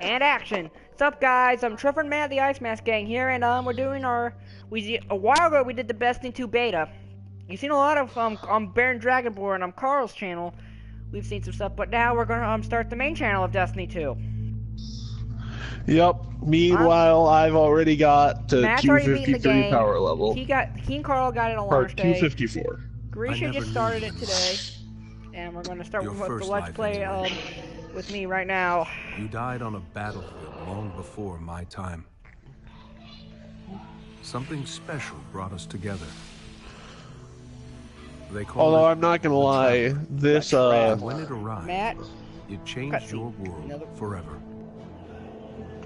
And action. What's up, guys? I'm Trevor and Matt, the Ice Mask Gang here, and we're doing our. A while ago we did the Destiny 2 beta. You've seen a lot of on Baron Dragonborn on Carl's channel. We've seen some stuff, but now we're gonna start the main channel of Destiny 2. Yep. Meanwhile, I've already got to Matt's already beaten the 253 game. power level. He and Carl got it on Or launch day. 254. Grisha just started it today, and we're gonna start with the Let's Play with me right now. You died on a battlefield long before my time. Something special brought us together. Although I'm not gonna lie, this when it arrived, Matt, it changed your world forever.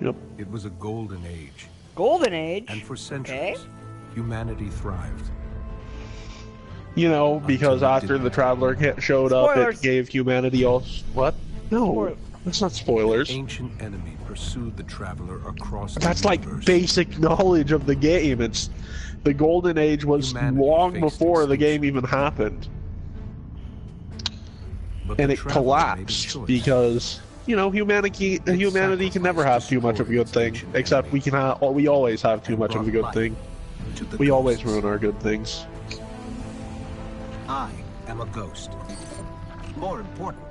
Yep. It was a golden age. Golden Age. And for centuries, humanity thrived. You know, because after the Traveler showed up, it gave humanity all... What? No, that's not spoilers. An ancient enemy pursued the Traveler across the That's universe. like basic knowledge of the game. It's the Golden Age was long before the game even happened. And it collapsed because, you know, humanity can never have too much of a good thing. Except we always have too much of a good thing. We always ruin our good things. I am a ghost. More importantly,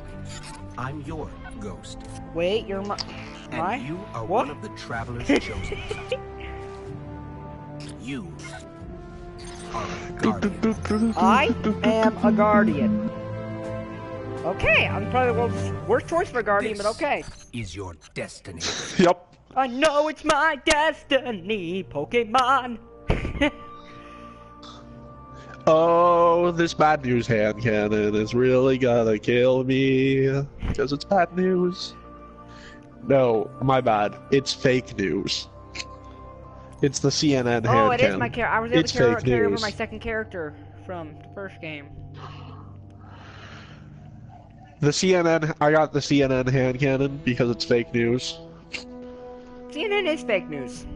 I'm your ghost. Wait, you're my... And you are one of the Traveler's chosen. You are a guardian. I am a guardian. Okay, I'm probably the world's worst choice for a guardian, but okay. Is your destiny. Yep. I know it's my destiny, Pokemon. Oh, this bad news hand cannon is really gonna kill me. Because it's bad news. No, my bad. It's fake news. It's the CNN hand cannon. Oh, it is my character. I was able to carry over news. my second character from the first game. The CNN, I got the CNN hand cannon because it's fake news. CNN is fake news.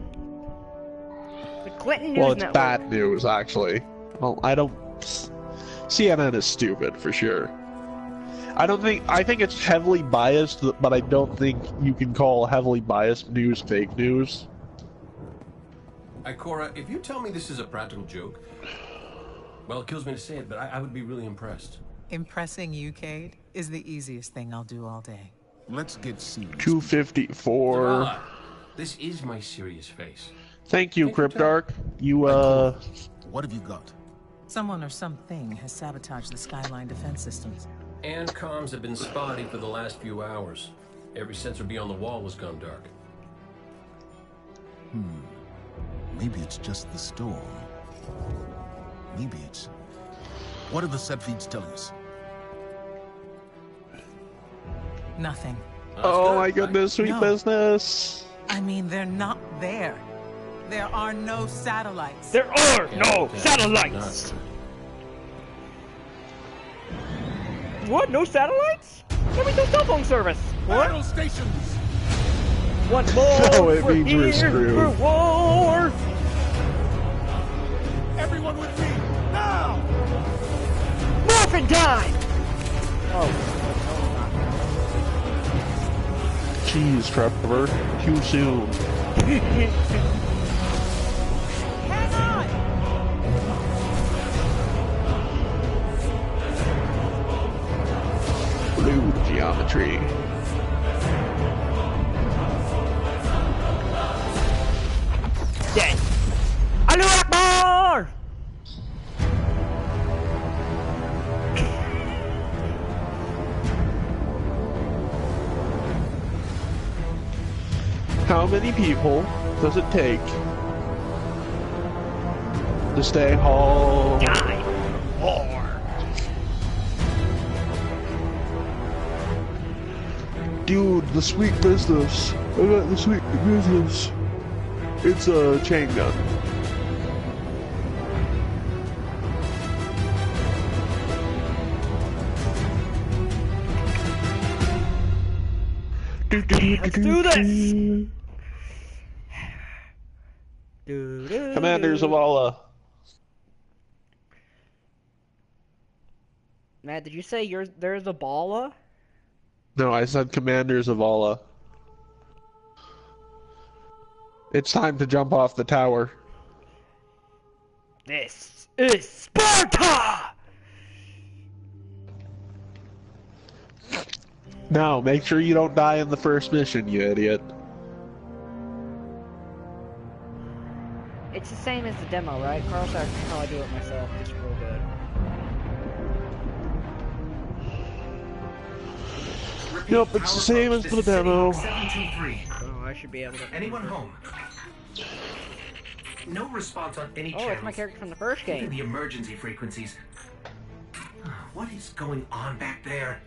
The Clinton News Well, it's Network. bad news, actually. Well, I don't... CNN is stupid, for sure. I think it's heavily biased, but I don't think you can call heavily biased news fake news. Ikora, if you tell me this is a practical joke, well, it kills me to say it, but I would be really impressed. Impressing you, Cade, is the easiest thing I'll do all day. Let's get serious. 254. Zavala, this is my serious face. Thank you, Cryptarch. You, What have you got? Someone or something has sabotaged the Skyline defense systems. And comms have been spotty for the last few hours. Every sensor beyond the wall has gone dark. Maybe it's just the storm. Maybe it's... What are the set feeds telling us? Nothing. oh my goodness, sweet No. business. I mean, they're not there. There are no satellites. There are no satellites. What? No satellites? That means no cell phone service. What? Battle stations! One more. Oh, it we're means we're here screwed. for war. Everyone with me, now! Morphin' time. Oh. Jeez, Trevor. Too soon. Hang on! Blue geometry. Dead. Allahu Akbar! How many people does it take to stay home? Die. Dude, the sweet business. I got the sweet business. It's a chain gun. Let's do this. Commander Zavala. Matt, did you say there's a Bala? No, I said Commander Zavala. It's time to jump off the tower. This is Sparta! Now, make sure you don't die in the first mission, you idiot. It's the same as the demo, right? Carl, so I can probably do it myself. It's real good. Yep, it's the same as the demo. 723. Oh, I should be able to. Anyone home? No response on any Oh, channels. it's my character from the first Even game. the emergency frequencies. What is going on back there?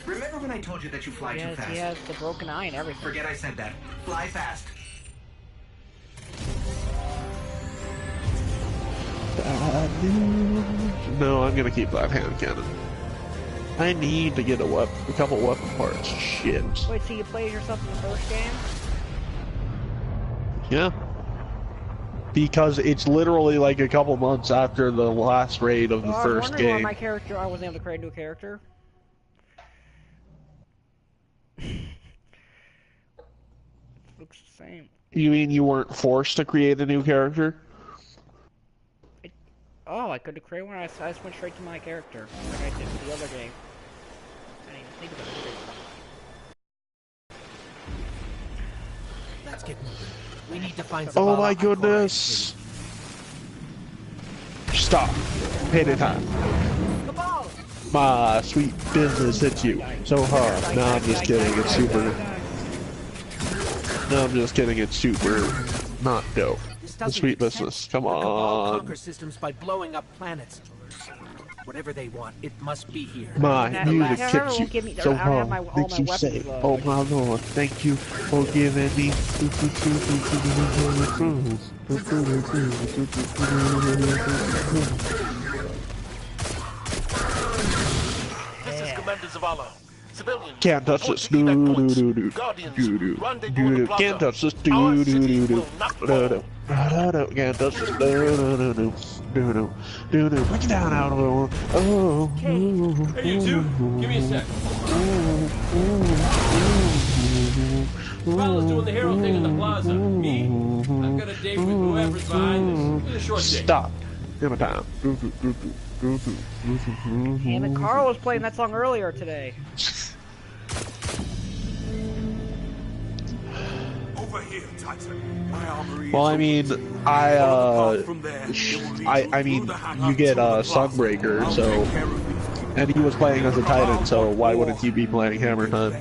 Remember when I told you that you fly too Yes, fast? he has the broken eye and everything. Forget I said that. Fly fast. No, I'm gonna keep that hand cannon. I need to get a couple weapon parts. Shit. Wait, so you played yourself in the first game? Yeah. Because it's literally like a couple months after the last raid of the Oh, I was first wondering why game. my character, I wasn't able to create a new character. Looks the same. You mean you weren't forced to create a new character? Oh, I could have created one. I just went straight to my character, like I did with the other game. I didn't even think about it. Let's get moving. We need to find Oh Zavala my Ikorai. goodness! Stop. Pay the time. My sweet business hits you so hard. No, I'm just kidding. It's super. No, I'm just kidding. It's super not dope. This The doesn't sweet make sense. business. Come The Cabal on. conquer systems by blowing up planets. Whatever they want, it must be here. My That- music that hits won't give me- you so I don't have hard. my- all Makes my you weapons say, low. "Oh my Lord, thank you for giving me." This is Commander Zavala. Civilians, Can't touch this. Do do do do do do do do. Can't touch this. Do do do do. Can't touch this. Do do do do do do do. Break it down out of the. Oh. Hey, you two, give me a sec. Zavala's doing the hero thing in the plaza. Me, I've got a date with whoever's behind this. It's a short date. Stop. Give me time. Damn it, Carl was playing that song earlier today. over here, Titan. My armory Well, is I mean, open. I Follow the path from there. It will lead I you mean, through the you hangar get to the plaza. Sunbreaker, I'll so, take care of these. and he was playing as a Titan, so why wouldn't he be playing Hammer Time?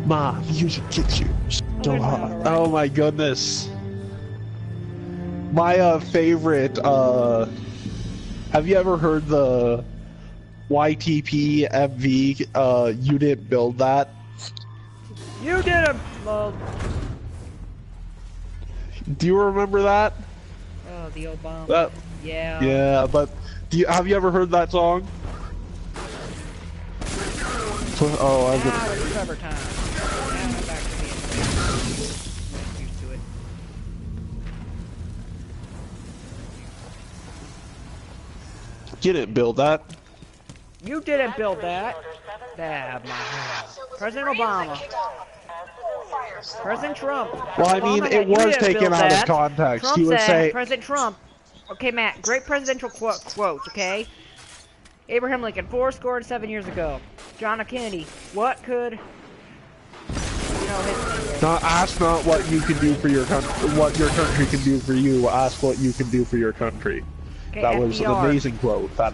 Ma, music gets you so hard. Oh my goodness. My favorite, have you ever heard the YTP MV, you didn't build that? You did it! Well, Do you remember that? oh, the Obama. That Yeah. yeah, but have you ever heard that song? Oh, I've Now it's cover time. Now I'm back to being used to it. You didn't build that. You didn't build that. Dab my hand. President Obama. President Trump. Well, I mean, Obama it had- you was didn't taken build out of that. context. Trump He would said, say, President Trump. Okay, Matt, great presidential quotes, okay? Abraham Lincoln, 7 years ago. John F. Kennedy, what could... You know, his name. "Not ask not what you can do for your country, what your country can do for you. Ask what you can do for your country." Okay, That was an FDR. amazing quote. That.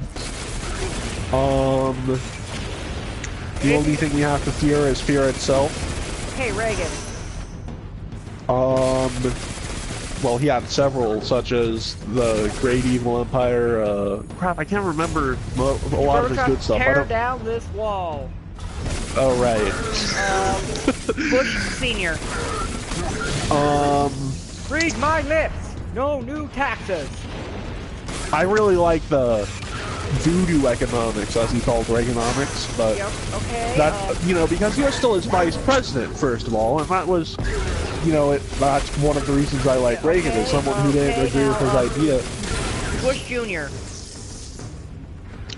The only thing we have to fear is fear itself. Okay, Reagan. Well, he had several, such as the Great Evil Empire. Crap, I can't remember a lot of his good stuff. I Tear don't. down this wall. Oh right. Bush Senior. Read my lips. No new taxes. I really like the voodoo economics, as he called Reaganomics, but Yep. Okay. that you know, because he was still his vice president, first of all, and that was, you know, that's one of the reasons I like Reagan, is someone who didn't agree with his idea. Bush Jr.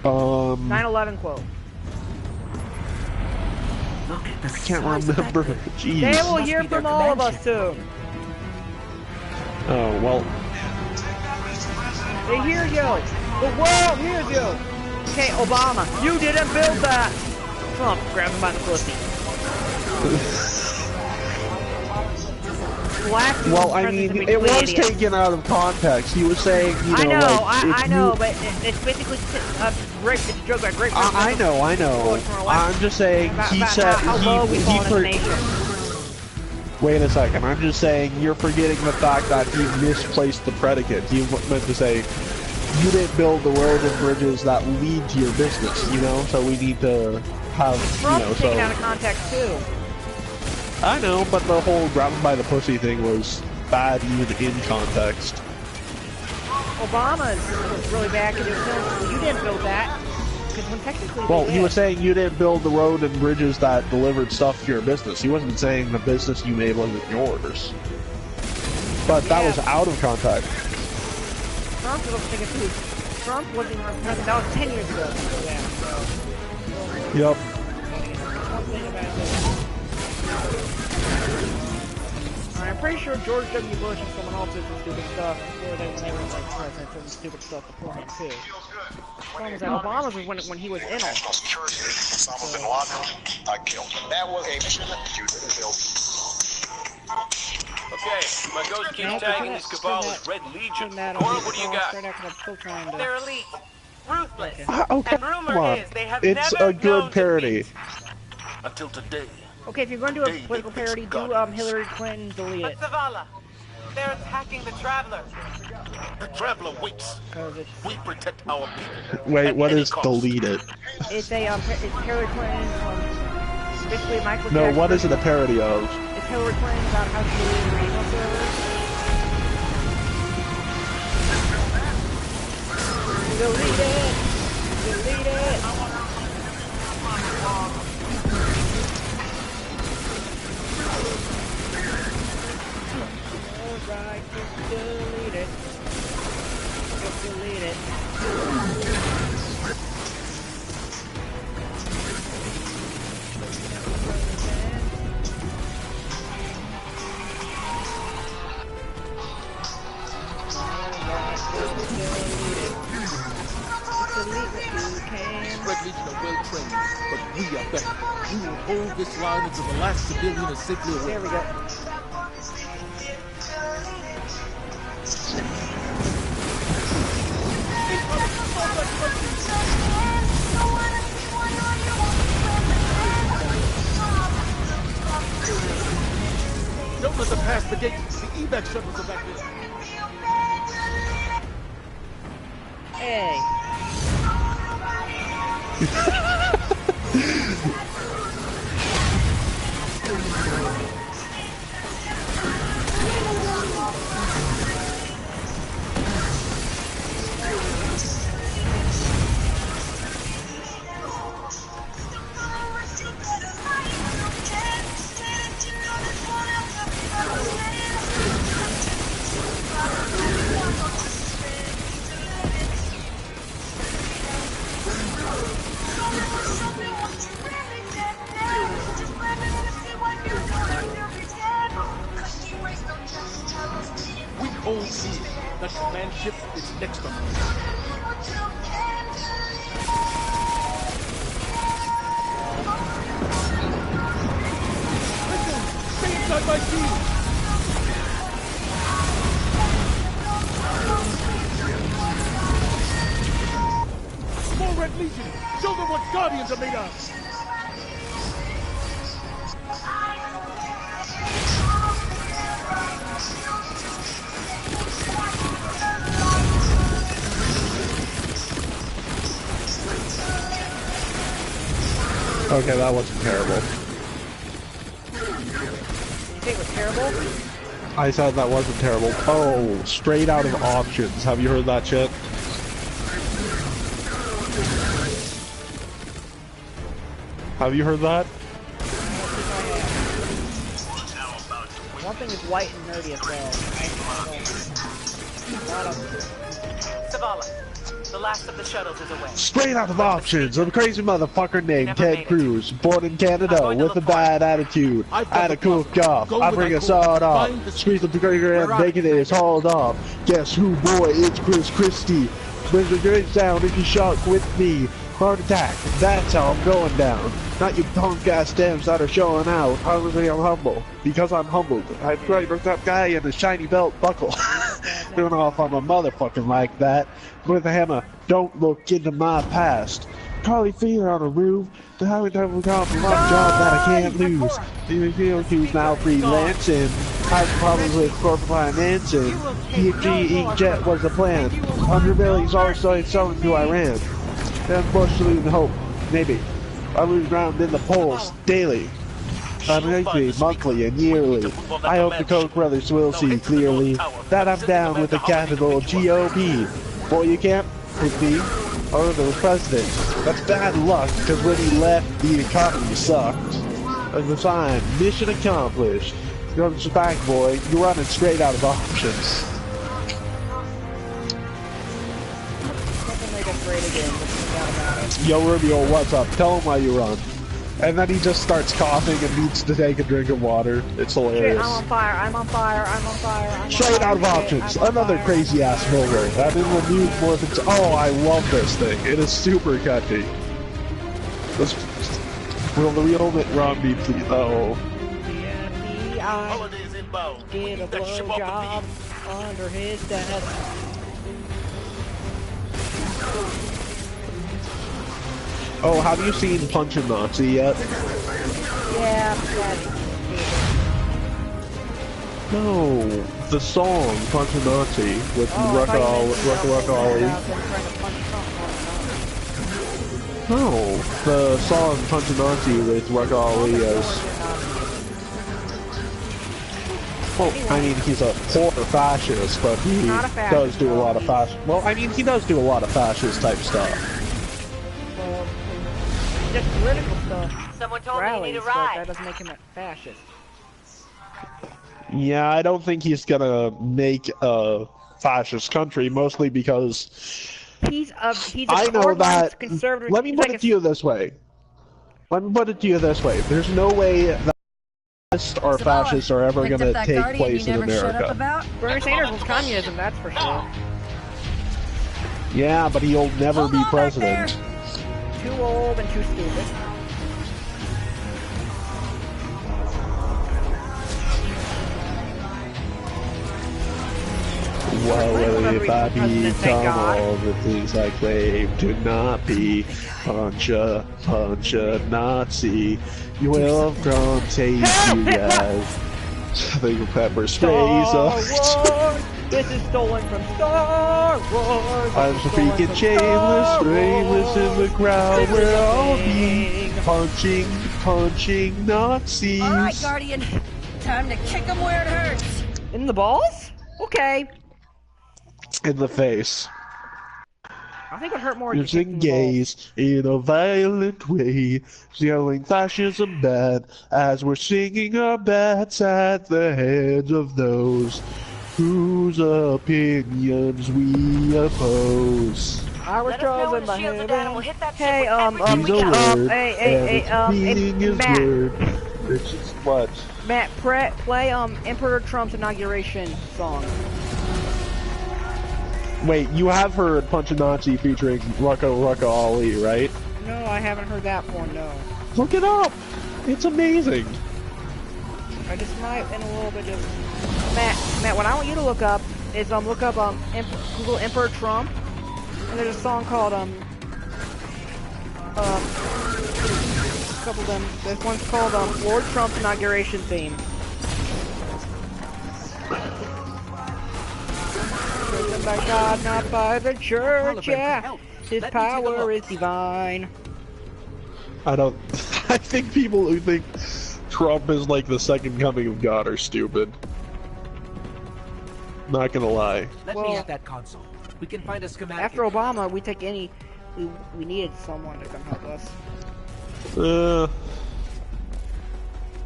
9/11 quote. Look at the I can't remember. Jeez. They will Must hear be their from all of us convention. soon. Oh, well. They hear you. The world hears you. Okay, Obama, you didn't build that. Trump, grab him by the pussy. Well, I mean, it was taken out of context. He was saying, you know, I know, like, I know, but it's basically it's a joke about great. I know. I'm just saying, he said, wait a second, I'm just saying, you're forgetting the fact that he misplaced the predicate. He meant to say, you didn't build the road and bridges that lead to your business, you know, so we need to have, you know, so... taken out of context, too. I know, but the whole grab him by the pussy thing was bad even in context. Obama was really bad because you didn't build that. Because when technically well, he was saying you didn't build the road and bridges that delivered stuff to your business. He wasn't saying the business you made wasn't yours. But that was out of context. Trump was thinking too. Trump wasn't even president. That was 10 years ago. Yeah, Yep. I'm pretty sure George W. Bush and someone else did some stupid stuff before they were like president, some stupid stuff beforehand too. Obama's was when he was in office. Osama bin Laden, I killed him. That was a mission that you didn't build. Okay, my ghost keeps tagging this cabal as Red Legion. Cora, what do you got? They're elite, ruthless, Okay, and rumor is they have it's never a good known parody. defeat. Until today. Okay, if you're going to do a political parody, do Hillary Clinton delete it. But Zavala, they're attacking the Traveler. The Traveler waits. We protect our people. Wait, what is delete it? It's a it's Hillary Clinton basically Michael Jackson. No, what is it a parody of? It's Hillary Clinton about how she deleted her email servers. Delete it! Delete it! Alright, just delete it. Just delete it. Red Legion are well trained, but we are better. We will hold this line until the last civilian is safely away. There we go. Don't let them pass the gate. The evac shuttles are back there. Hey. We hold here. That command ship is next to us. Stay inside my shield! More Red Legion! Show them what Guardians are made of! Okay, that wasn't terrible. You think it was terrible? I said that wasn't terrible. Oh, straight out of options. Have you heard that shit? Have you heard that? One thing is white and nerdy as well. Zavala, The last of the shuttles is away. Straight out of options, a crazy motherfucker named Ted Cruz, born in Canada with a bad attitude. I had a cooked off, I bring a sawed off, squeeze the trigger and bacon is hauled off. Guess who, boy, it's Chris Christie. Brings the great sound if you shock with me. Heart attack, that's how I'm going down. Not you punk ass stems that are showing out. Honestly, I'm humble, because I'm humbled. I'm right with that guy in a shiny belt buckle. Doing off on a motherfucking like that. With a hammer, don't look into my past. Carly Fear on a roof. The highway devil got a job that I can't lose. Who's now freelancing. I probably with corporate financing. PFG jet was the plan. 100 billions also selling to Iran. And Bush losing hope. Maybe. I lose ground in the polls daily. Weekly, monthly, and yearly. I hope the Koch brothers will see clearly that I'm down with the capital GOP. Boy, you can't with me or the president. That's bad luck, because when he left, the economy sucked. And the sign, mission accomplished. You're on the back, boy. You're running straight out of options. Yo, Rubio, what's up? Tell him why you run. And then he just starts coughing and needs to take a drink of water. It's hilarious. Shit, I'm on fire, I'm on fire, I'm on fire, I'm on Straight fire. out of options. Another crazy ass mover. I'm in the mood more than... Oh, I love this thing. It is super catchy. Will the real Mitt Romney please... Oh. Holidays inbound. Get a blowjob under his desk. Oh, have you seen Punchin' Nazi yet? Yeah, No, the song Punchin' Nazi with Ruck Ollie. No, the song Punchin' Nazi with Ruck Ollie as... Well, I mean, he's a poor fascist, but he does do a lot of fascist... Well, I mean, he does do a lot of fascist type stuff. Just political stuff. Someone told me you need a But ride. that doesn't make him a fascist. Yeah, I don't think he's gonna make a fascist country, mostly because He's a I know that. conservative. Let me put it to you this way. There's no way that fascists or fascists are ever gonna take place in America. Bernie Sanders was communism, that's for sure. Yeah, but he'll never be president. Too old and too stupid. Well, if I become all the things I claim to not be, punch a Nazi, you will have grown tasty as the pepper sprays up. This is stolen from Star Wars. I'm so freaking shameless, brainless in the crowd where I'll be punching Nazis. Alright, Guardian. Time to kick him where it hurts. In the balls? Okay. In the face. I think it would hurt more. Using gays in a violent way, yelling fascism bad as we're singing our bats at the heads of those whose opinions we oppose. I was chosen by him. Hey, Matt. It's just what? Matt, play Emperor Trump's inauguration song. Wait, you have heard Punchin' Nazi featuring Rucka Ollie, right? No, I haven't heard that one, no. Look it up! It's amazing! I just might in a little bit of... Matt, what I want you to look up is, look up, Google Emperor Trump, and there's a song called, a couple of them, this one's called, Lord Trump's inauguration theme. Chosen by God, not by the church, yeah. His power is divine. I think people who think Trump is like the second coming of God are stupid. Not gonna lie. Let me have that console. We can find a schematic. After Obama, we needed someone to come help us.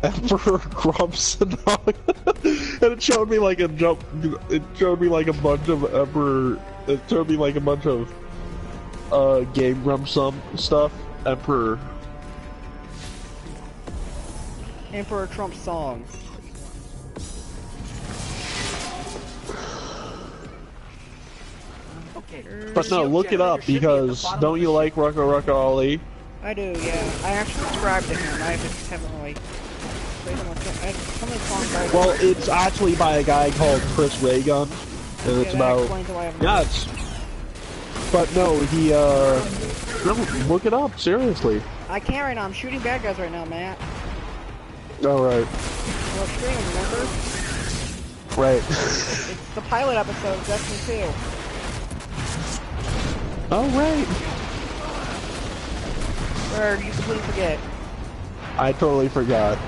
Emperor Grumps and it showed me like a bunch of Game Grumps stuff? Emperor. Emperor Trump song. Okay. But no, look it up because don't you like Rucka Rucka Ali? I do, yeah. I actually subscribe to him. I just haven't really. Some of the songs I Well, it's actually by a guy called Chris Raygun, and it's about. Yeah, it's. But no, he no, look it up seriously. I can't right now. I'm shooting bad guys right now, Matt. All right. Well, streaming, remember? Right. It's the pilot episode of Destiny 2. Oh right. Where you completely forget. I totally forgot.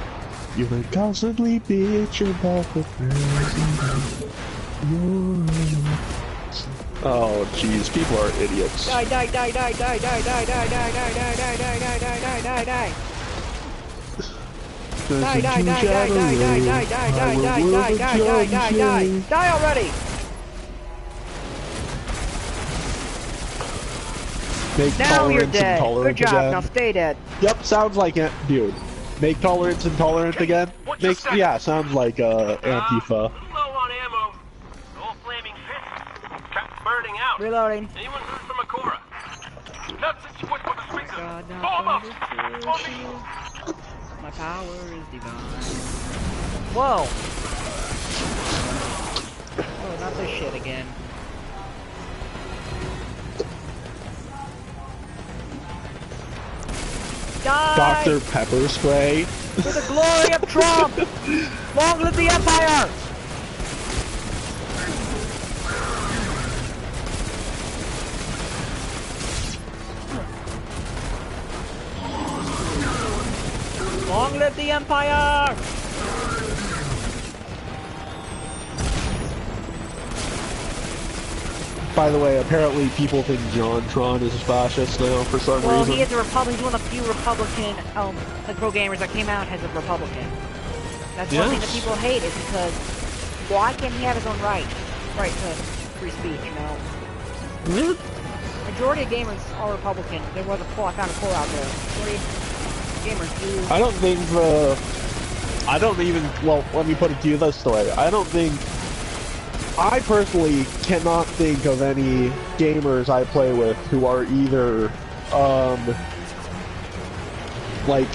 You may constantly bitch about the person. Oh jeez, people are idiots. Die, die, die, die, die, die, die, die, die, die, die, die, die, die, die, die, die, die. Die, die, die, die, die, die, die, die, die, die, die, die, die, die. Die already! Make now you're tolerance dead. intolerant Good job, again. now stay dead. Yep, sounds like it, dude. Make tolerance intolerant again? Makes, yeah, sounds like Antifa. Low on ammo. All flaming fist. Trap burning out. Reloading. Anyone heard from Akora? Not since you went for the speaker. Almost. My power is divine. Whoa! Oh, not this shit again. Die! Dr. Pepper Spray. For the glory of Trump! Long live the Empire! Long live the Empire! By the way, apparently people think John Tron is a fascist now for some Well, reason. he is a Republican. He's one of the few Republican, like pro gamers that came out as a Republican. That's one thing that people hate is because why can't he have his own right to free speech? You know. Majority of gamers are Republican. There was a poll. I found a poll out there. Majority of gamers do. I don't think I don't even. Well, let me put it to you this way. I personally cannot think of any gamers I play with who are either, like,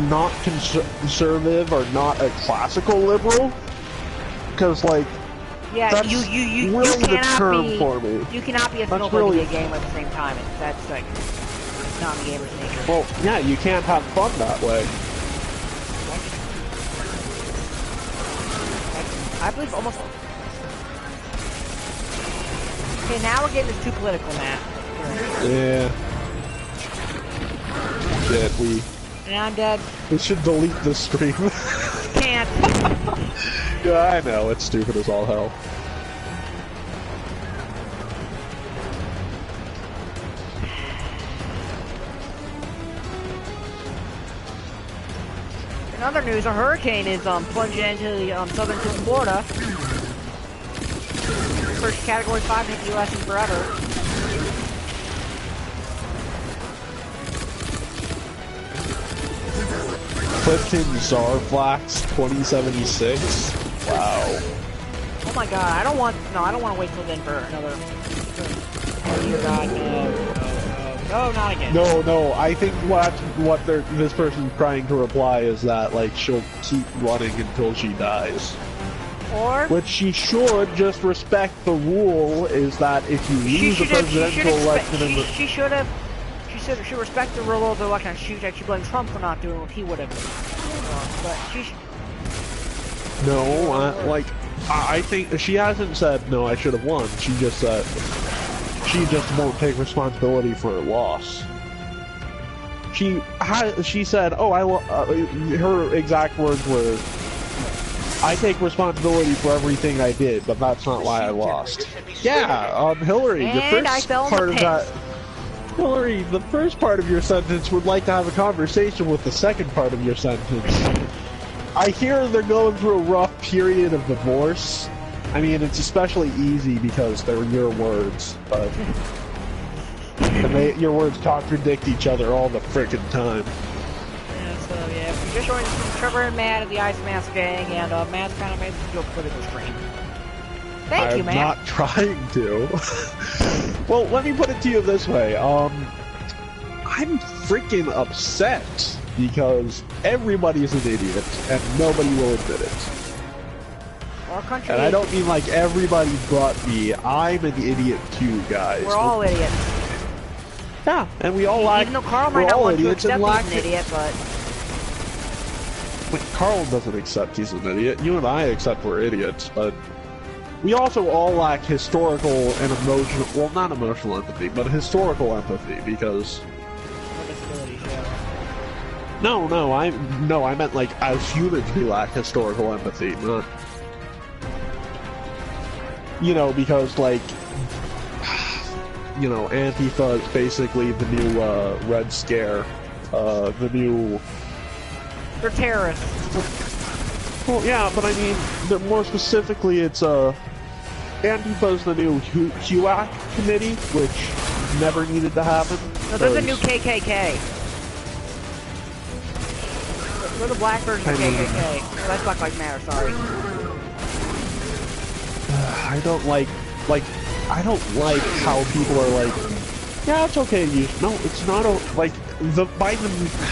not conservative or not a classical liberal. Because, like, yeah, that's you really the cannot term be, for me. You cannot be a snowbird really, and be a gamer at the same time. That's like not in the gamer's nature. Well, yeah, you can't have fun that way. I believe almost. Okay, now we're getting this too political, Matt. Yeah. Shit, And I'm dead. We should delete this stream. Can't. Yeah, I know, it's stupid as all hell. In other news, a hurricane is plunging into the southern tip of Florida. First Category 5 hit the U.S. in forever. Clifton Zarflax 2076. Wow. Oh my god, I don't want to wait till then for another. Oh dear god, no, not again. No, I think what this person's trying to reply is that, like, she'll keep running until she dies. Or? Which she should just respect the rule is that if you lose the presidential election she should respect the rule of the election. She blamed Trump for not doing what he would have done. But she No, I think she hasn't said, no, I should have won. She just said, she just won't take responsibility for her loss. She said, oh, her exact words were, I take responsibility for everything I did, but that's not why I lost. Yeah, Hillary, the first part of that... Hillary, the first part of your sentence would like to have a conversation with the second part of your sentence. I hear they're going through a rough period of divorce. I mean, it's especially easy because they're your words, but... And your words contradict each other all the frickin' time. Yeah, so yeah, we just joined Trevor and Matt of the Ice Mask Gang, and Matt's kind of made some joke political stream. Thank you, Matt. I'm not trying to. Well, let me put it to you this way. I'm freaking upset because everybody's an idiot and nobody will admit it. Our country and I don't mean like everybody but me. I'm an idiot too, guys. We're all idiots. Yeah, and we all lack. Even though Carl might not want to accept he's an idiot, but... Wait, Carl doesn't accept he's an idiot. You and I accept we're idiots, but... We also all lack historical and emotional... Well, not emotional empathy, but historical empathy, because... No, I meant like, as humans we lack historical empathy, not... You know, because like... You know, Antifa is basically the new, Red Scare. The new... They're terrorists. Well, yeah, but I mean, more specifically, it's, Antifa's the new HUAC committee, which never needed to happen. No, there's a new KKK. They're the black version of KKK. Oh, that's Black Lives Matter, sorry. I don't like how people are like, yeah, it's okay to use. No, it's not. Like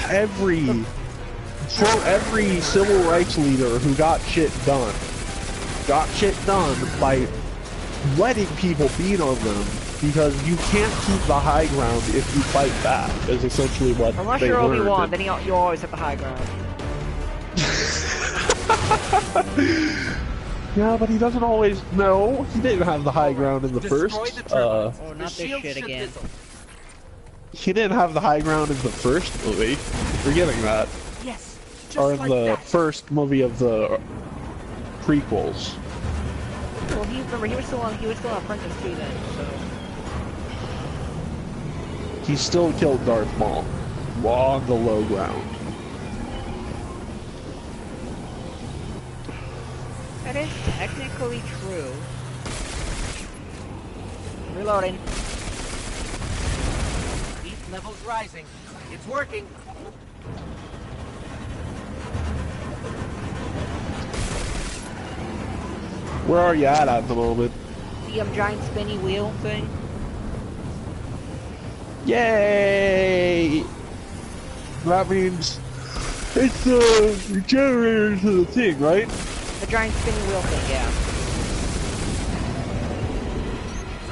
every civil rights leader who got shit done by letting people beat on them, because you can't keep the high ground if you fight back, is essentially what Unless they you're learned. Obi-Wan, then you always have the high ground. Yeah, but he doesn't always... No, he didn't have the high ground in the first... Oh, not this shit again. He didn't have the high ground in the first movie. Forgetting that. Yes, or in the first movie of the prequels. Well, he was still on Apprentice too then, so... He still killed Darth Maul on the low ground. That is technically true. Reloading. Heat levels rising. It's working. Where are you at the moment? The giant spinny wheel thing. Yay! That means it's the generator to the thing, right? The giant spinny wheel thing, yeah.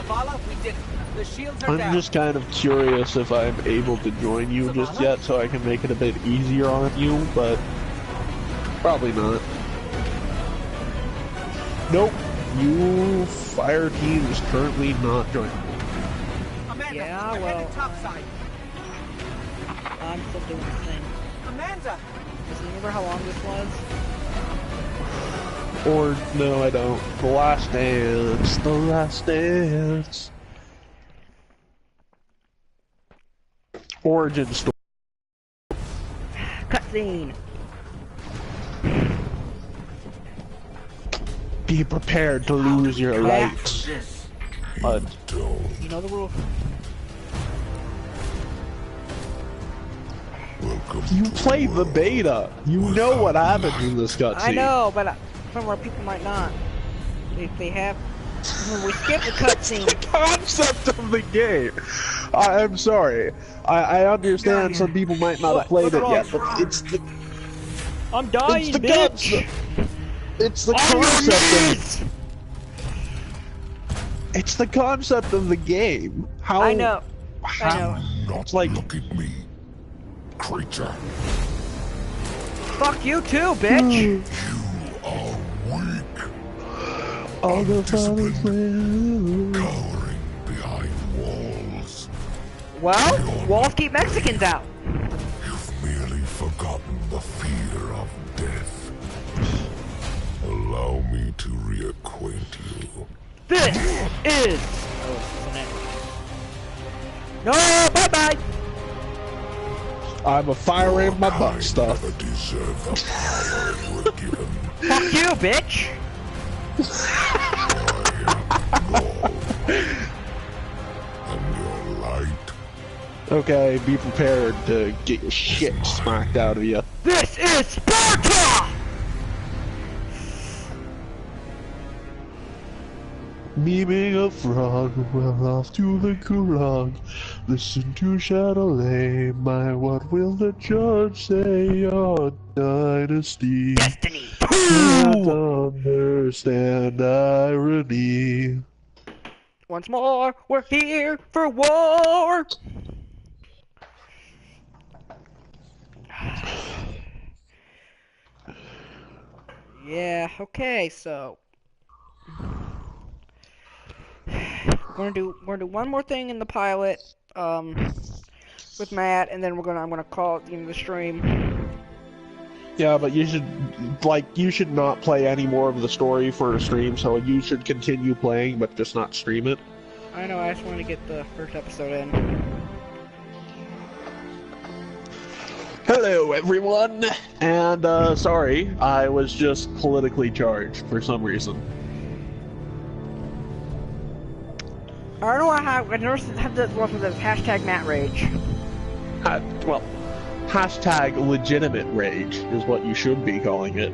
Zavala, we did it. The shields are down. I'm just kind of curious if I'm able to join you just yet, so I can make it a bit easier on you, but probably not. Nope. You fire team is currently not joining. Amanda, yeah, we're well, headed topside. I'm still doing the thing. Amanda! Does he remember how long this was? Or, no, I don't. The Last Dance. The Last Dance. Origin story. Cutscene. Be prepared to lose your lights. But you know the rules. You played the beta. You know what happens in this cutscene. I know, but some more people might not. If they have, when we skip the cutscene. The concept of the game. I'm sorry. I understand some people might not have played it yet, but it's the. I'm dying, it's the bitch. It's the concept of. It's the concept of the game. How I know. Not like look at me, creature. Fuck you too, bitch. You are weak. All the cowering behind walls. Well, walls keep Mexicans out. You've merely forgotten the fear of death. Allow me to reacquaint you. This is... No, bye-bye! I'm a firing my butt stuff. I deserve the power you were given. Fuck you, bitch! I am Maul, and your light Okay, be prepared to get your shit smacked out of you. This is Sparta! Memeing a frog, well off to the gulag. Listen to Chatelet, what will the judge say on Dynasty? Destiny! Can't understand irony. Once more, we're here for war! Yeah, okay, so we're gonna do one more thing in the pilot, with Matt, and then I'm gonna call it the end of the stream. Yeah, but you should not play any more of the story for a stream, so you should continue playing, but just not stream it. I know, I just want to get the first episode in. Hello, everyone! And, sorry, I was just politically charged for some reason. I don't know how I never have this one with this hashtag Matt Rage. Well, hashtag legitimate rage is what you should be calling it.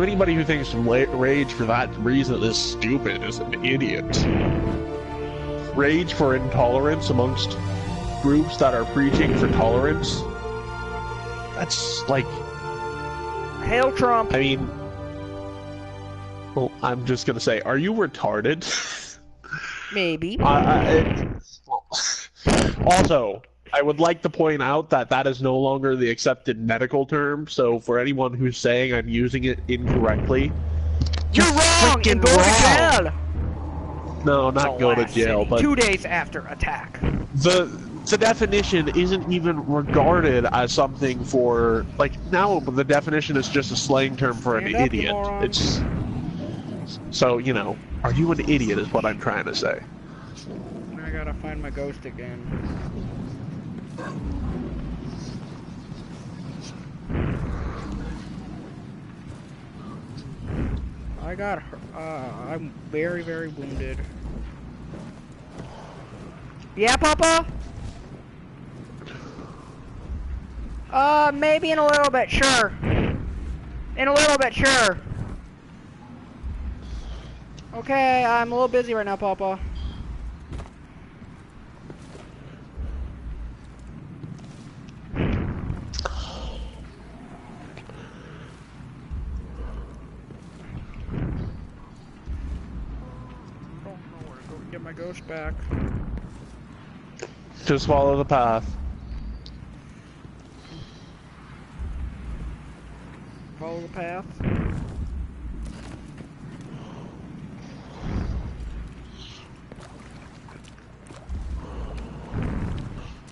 Anybody who thinks rage for that reason is stupid is an idiot. Rage for intolerance amongst groups that are preaching for tolerance? That's like... Hail Trump! I mean... Well, I'm just gonna say, are you retarded? Maybe. Also, I would like to point out that that is no longer the accepted medical term, so for anyone who's saying I'm using it incorrectly... You're wrong! And go to jail! No, not go to jail, but... 2 days after attack. The definition isn't even regarded as something for... Like, now the definition is just a slang term for an idiot. It's... So, you know, are you an idiot is what I'm trying to say. I gotta find my ghost again. I got her. I'm very, very wounded. Yeah, Papa? Maybe in a little bit, sure. In a little bit, sure. Okay, I'm a little busy right now, Papa. Get my ghost back. Just follow the path. Follow the path.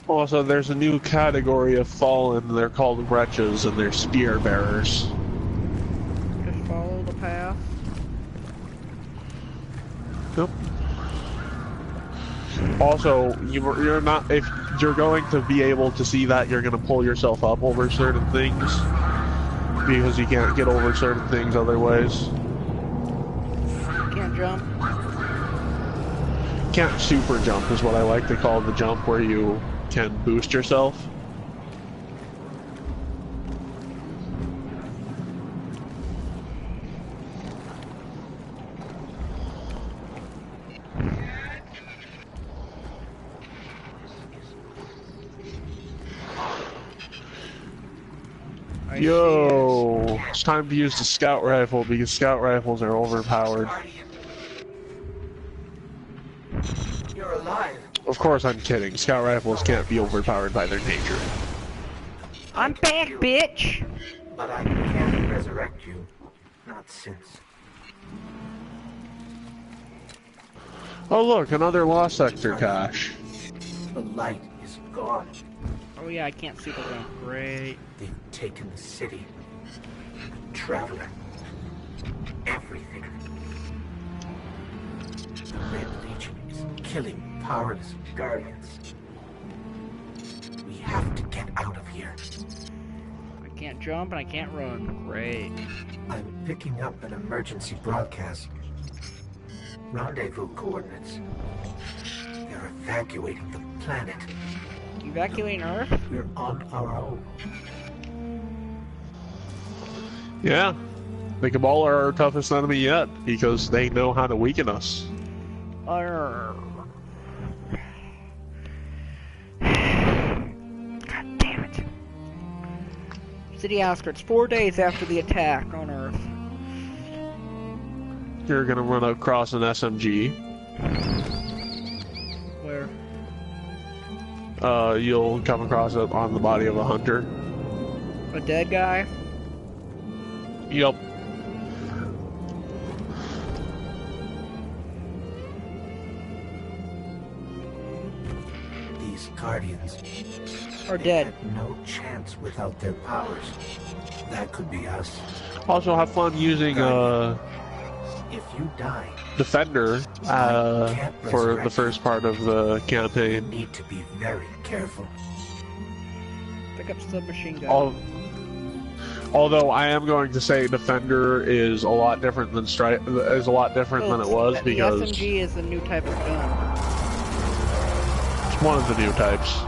Also, there's a new category of fallen. They're called wretches, and they're spear bearers. Just follow the path. Yep. Also, you're not, if you're going to be able to see that, you're going to pull yourself up over certain things, because you can't get over certain things otherwise. Can't jump. Can't super jump is what I like to call the jump where you can boost yourself. Yo, it's time to use the scout rifle because scout rifles are overpowered. You're alive. Of course I'm kidding. Scout rifles can't be overpowered by their nature. I'm back, bitch! But I can't resurrect you. Not since. Oh look, another Lost Sector cache. The light is gone. Oh yeah, I can't see the ground. Great. They've taken the city. The Traveler. Everything. The Red Legion is killing powerless guardians. We have to get out of here. I can't jump and I can't run. Great. I'm picking up an emergency broadcast. Rendezvous coordinates. There are evacuating the planet. Evacuating Earth? We're on our own. Yeah. The Cabal are our toughest enemy yet, because they know how to weaken us. God damn it. City outskirts, 4 days after the attack on Earth. You're gonna run across an SMG. Where? You'll come across it on the body of a hunter. A dead guy? Yup. These Guardians are dead. Had no chance without their powers. That could be us. Also, have fun using If you die, Defender for the first part of the campaign. You need to be very careful. Pick up submachine gun. Although I am going to say Defender is a lot different than than it was, because the SMG is a new type of gun. It's one of the new types.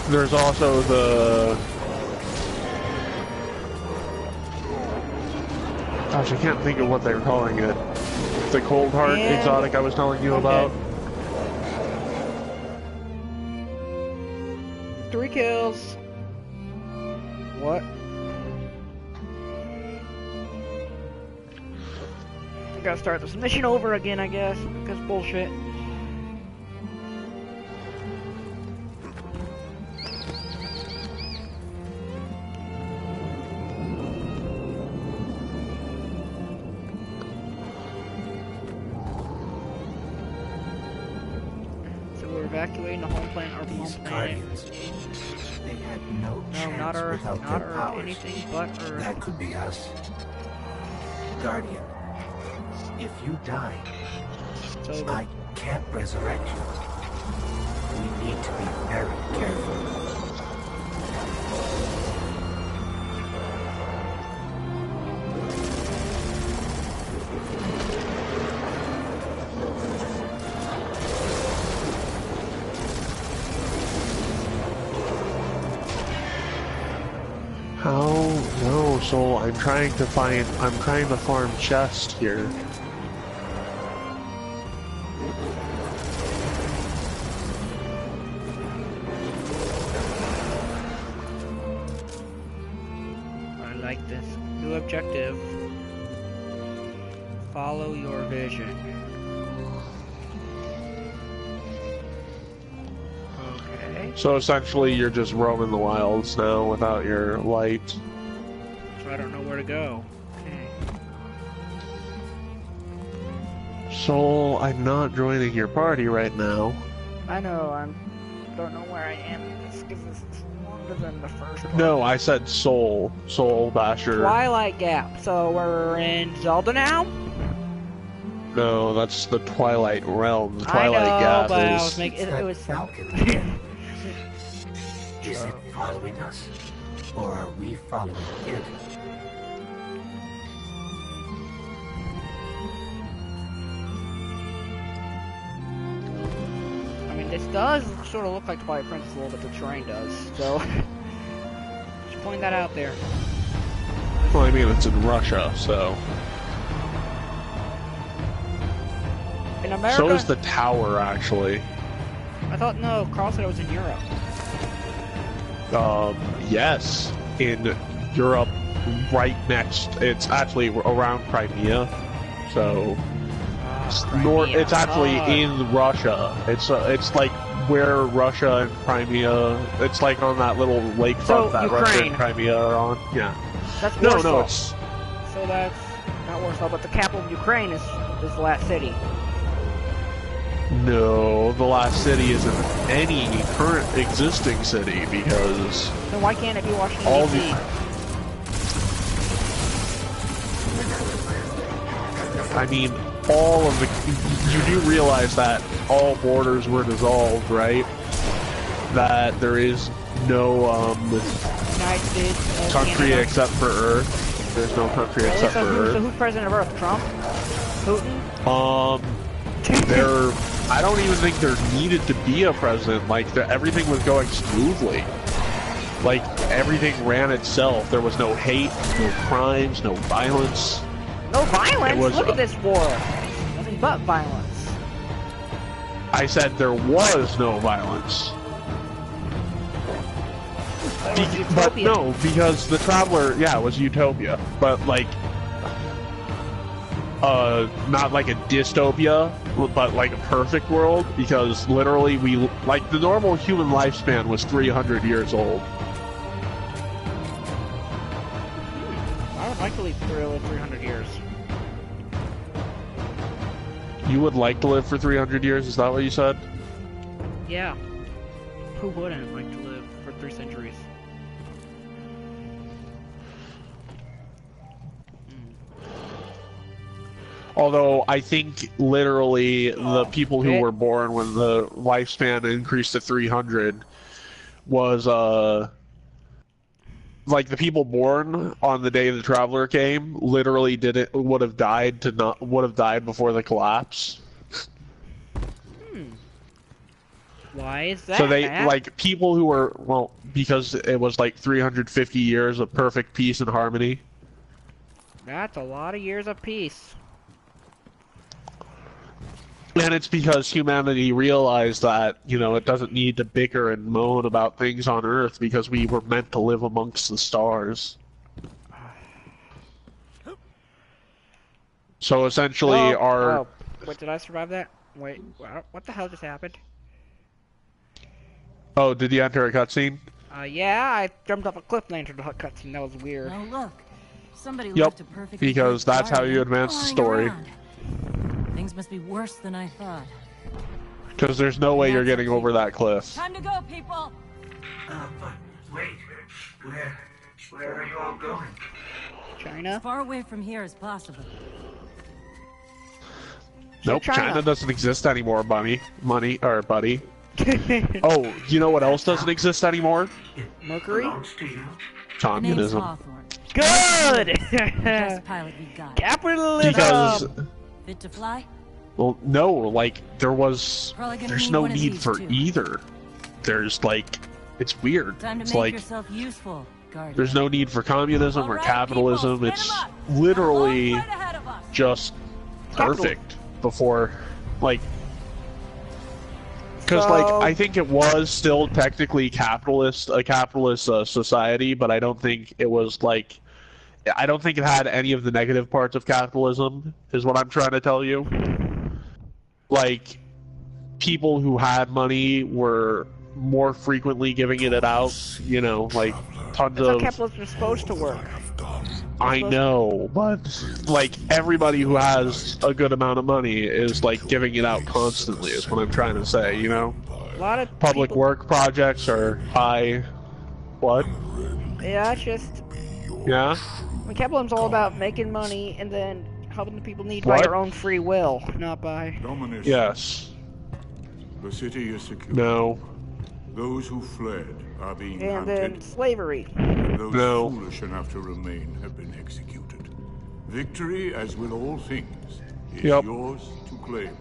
There's also the... Gosh, I can't think of what they were calling it. The Cold Heart exotic I was telling you about. 3 kills. What? I gotta start this mission over again, I guess, because bullshit. Evacuating the home planet or home planet. They had no chance not Earth, without not their Earth, powers. anything but Earth. That could be us. Guardian, if you die, I can't resurrect you. We need to be very careful. How? No, so I'm trying to farm chest here. I like this. New objective. Follow your vision. Okay. So essentially you're just roaming the wilds now without your light. So I don't know where to go. Okay. Soul, I'm not joining your party right now. I know, don't know where I am. This is longer than the first one. No, I said Soul. Soul Basher. Twilight Gap. So we're in Zelda now? No, that's the Twilight Realm. The I Twilight know, Gap but I is... was making it was Falcon. Is it following us? Or are we following it? I mean, this does sort of look like Twilight Princess a little bit, the terrain does, so... just point that out there. Well, I mean, it's in Russia, so... In America... So is the tower, actually. I thought, no, Carl said it was in Europe. Yes. In Europe, right next... It's actually around Crimea, so... It's actually in Russia. It's like where Russia and Crimea. It's like on that little lakefront that Ukraine. Russia and Crimea are on. Yeah. That's No, Warsaw. no, it's So that's not Warsaw, but the capital of Ukraine is the last city. no. The last city isn't any current existing city because Then why can't it be Washington all D.C.? I mean, all of the. You do realize that all borders were dissolved, right? That there is no United States, country Canada. except for Earth. There's no country Really? except for So Earth. who's president of Earth? Trump? Putin? I don't even think there needed to be a president. Like, everything was going smoothly. Like, everything ran itself. There was no hate, no crimes, no violence. No violence? Look at this war. Nothing but violence. I said there was no violence. But no, because the Traveler, yeah, it was utopia. But, like, not like a dystopia, but like a perfect world, because literally like, the normal human lifespan was 300 years old. I would like to live 300 years. You would like to live for 300 years? Is that what you said? Yeah. Who wouldn't like to live for 3 centuries? Although, I think, literally, the people who were born when the lifespan increased to 300 was, like, the people born on the day the Traveler came, literally would have died before the collapse. Why is that, So they, Matt? like, people who were, well, because it was, like, 350 years of perfect peace and harmony. That's a lot of years of peace. And it's because humanity realized that, you know, it doesn't need to bicker and moan about things on Earth because we were meant to live amongst the stars. So essentially Oh, wait, did I survive that? Wait, what the hell just happened? Oh, did you enter a cutscene? Yeah, I jumped off a cliff and entered the cutscene. That was weird. Oh, look. Somebody Yep, left a perfect because that's how you advance the story. around. Things must be worse than I thought. Because there's no way you're getting over that cliff. Time to go, people! But wait, where are you all going? China? As far away from here as possible. Nope, China doesn't exist anymore, buddy. Oh, you know what else doesn't exist anymore? Mercury? Communism. Good! Best pilot we got. Capitalism! Because, Fit to fly? well, no, like, there's no one of need these for two. either. There's, like, it's weird. Time to It's make like, yourself useful, Guardian. there's no need for communism or All right, capitalism. people, It's spin 'em up. literally Long fight ahead of us. just perfect before, like, because, like, I think it was still technically a capitalist society, but I don't think it was, like, I don't think it had any of the negative parts of capitalism, is what I'm trying to tell you. Like, people who had money were more frequently giving it out, you know, like, tons That's how of... capitalism is supposed to work. I know, but, like, everybody who has a good amount of money is, like, giving it out constantly, is what I'm trying to say, you know? A lot of Public work projects are high... What? Yeah, it's just... Yeah? I mean, capitalism's all about making money and then helping the people need by What? your own free will, not by... Dominus. Yes. The city is secure. No. Those who fled are being And hunted. then slavery. And those No. foolish enough to remain have been executed. Victory, as with all things, is Yep. yours to claim.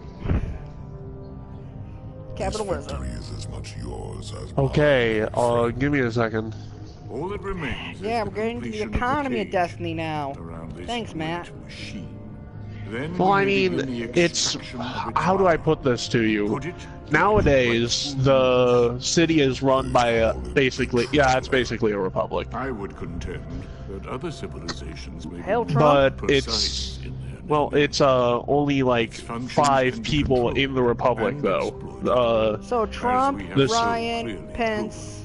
Capitalism. Okay, give me a second. All that remains is Yeah, the we're getting to the completion of economy of cage Destiny now. around this Thanks, Matt. great machine. Then Well, we I may begin mean, the it's... extraction of its How do I put this to you? Nowadays, the city is run by basically... Yeah, it's basically a republic. I would contend that other civilizations may Hell, be Trump. But it's... Well, it's only like 5 people in the republic, though. So Trump, this- Ryan, Pence...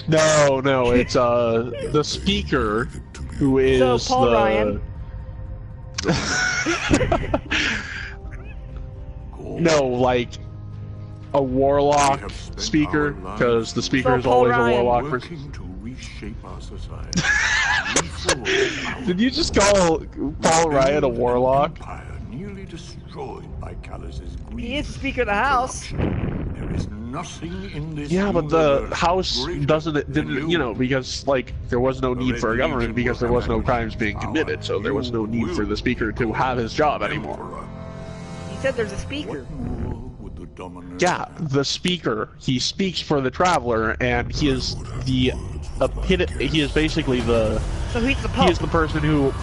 No, it's the speaker, who is So, Paul the... Ryan. No, like a warlock speaker, because the speaker is always a warlock. working to reshape our society. Did you just call Paul Ryan a warlock? Nearly destroyed by Callus's greed. He is Speaker of the House. There is nothing in this Yeah, but the universe House didn't, you know, because, like, there was no need for a government because there was no crimes being committed, so there was no need for the speaker to have his job anymore. said there's a speaker. With the dominant Yeah, the speaker. He speaks for the traveler, and he is the he is basically the. So he's the Pope. He is the person who.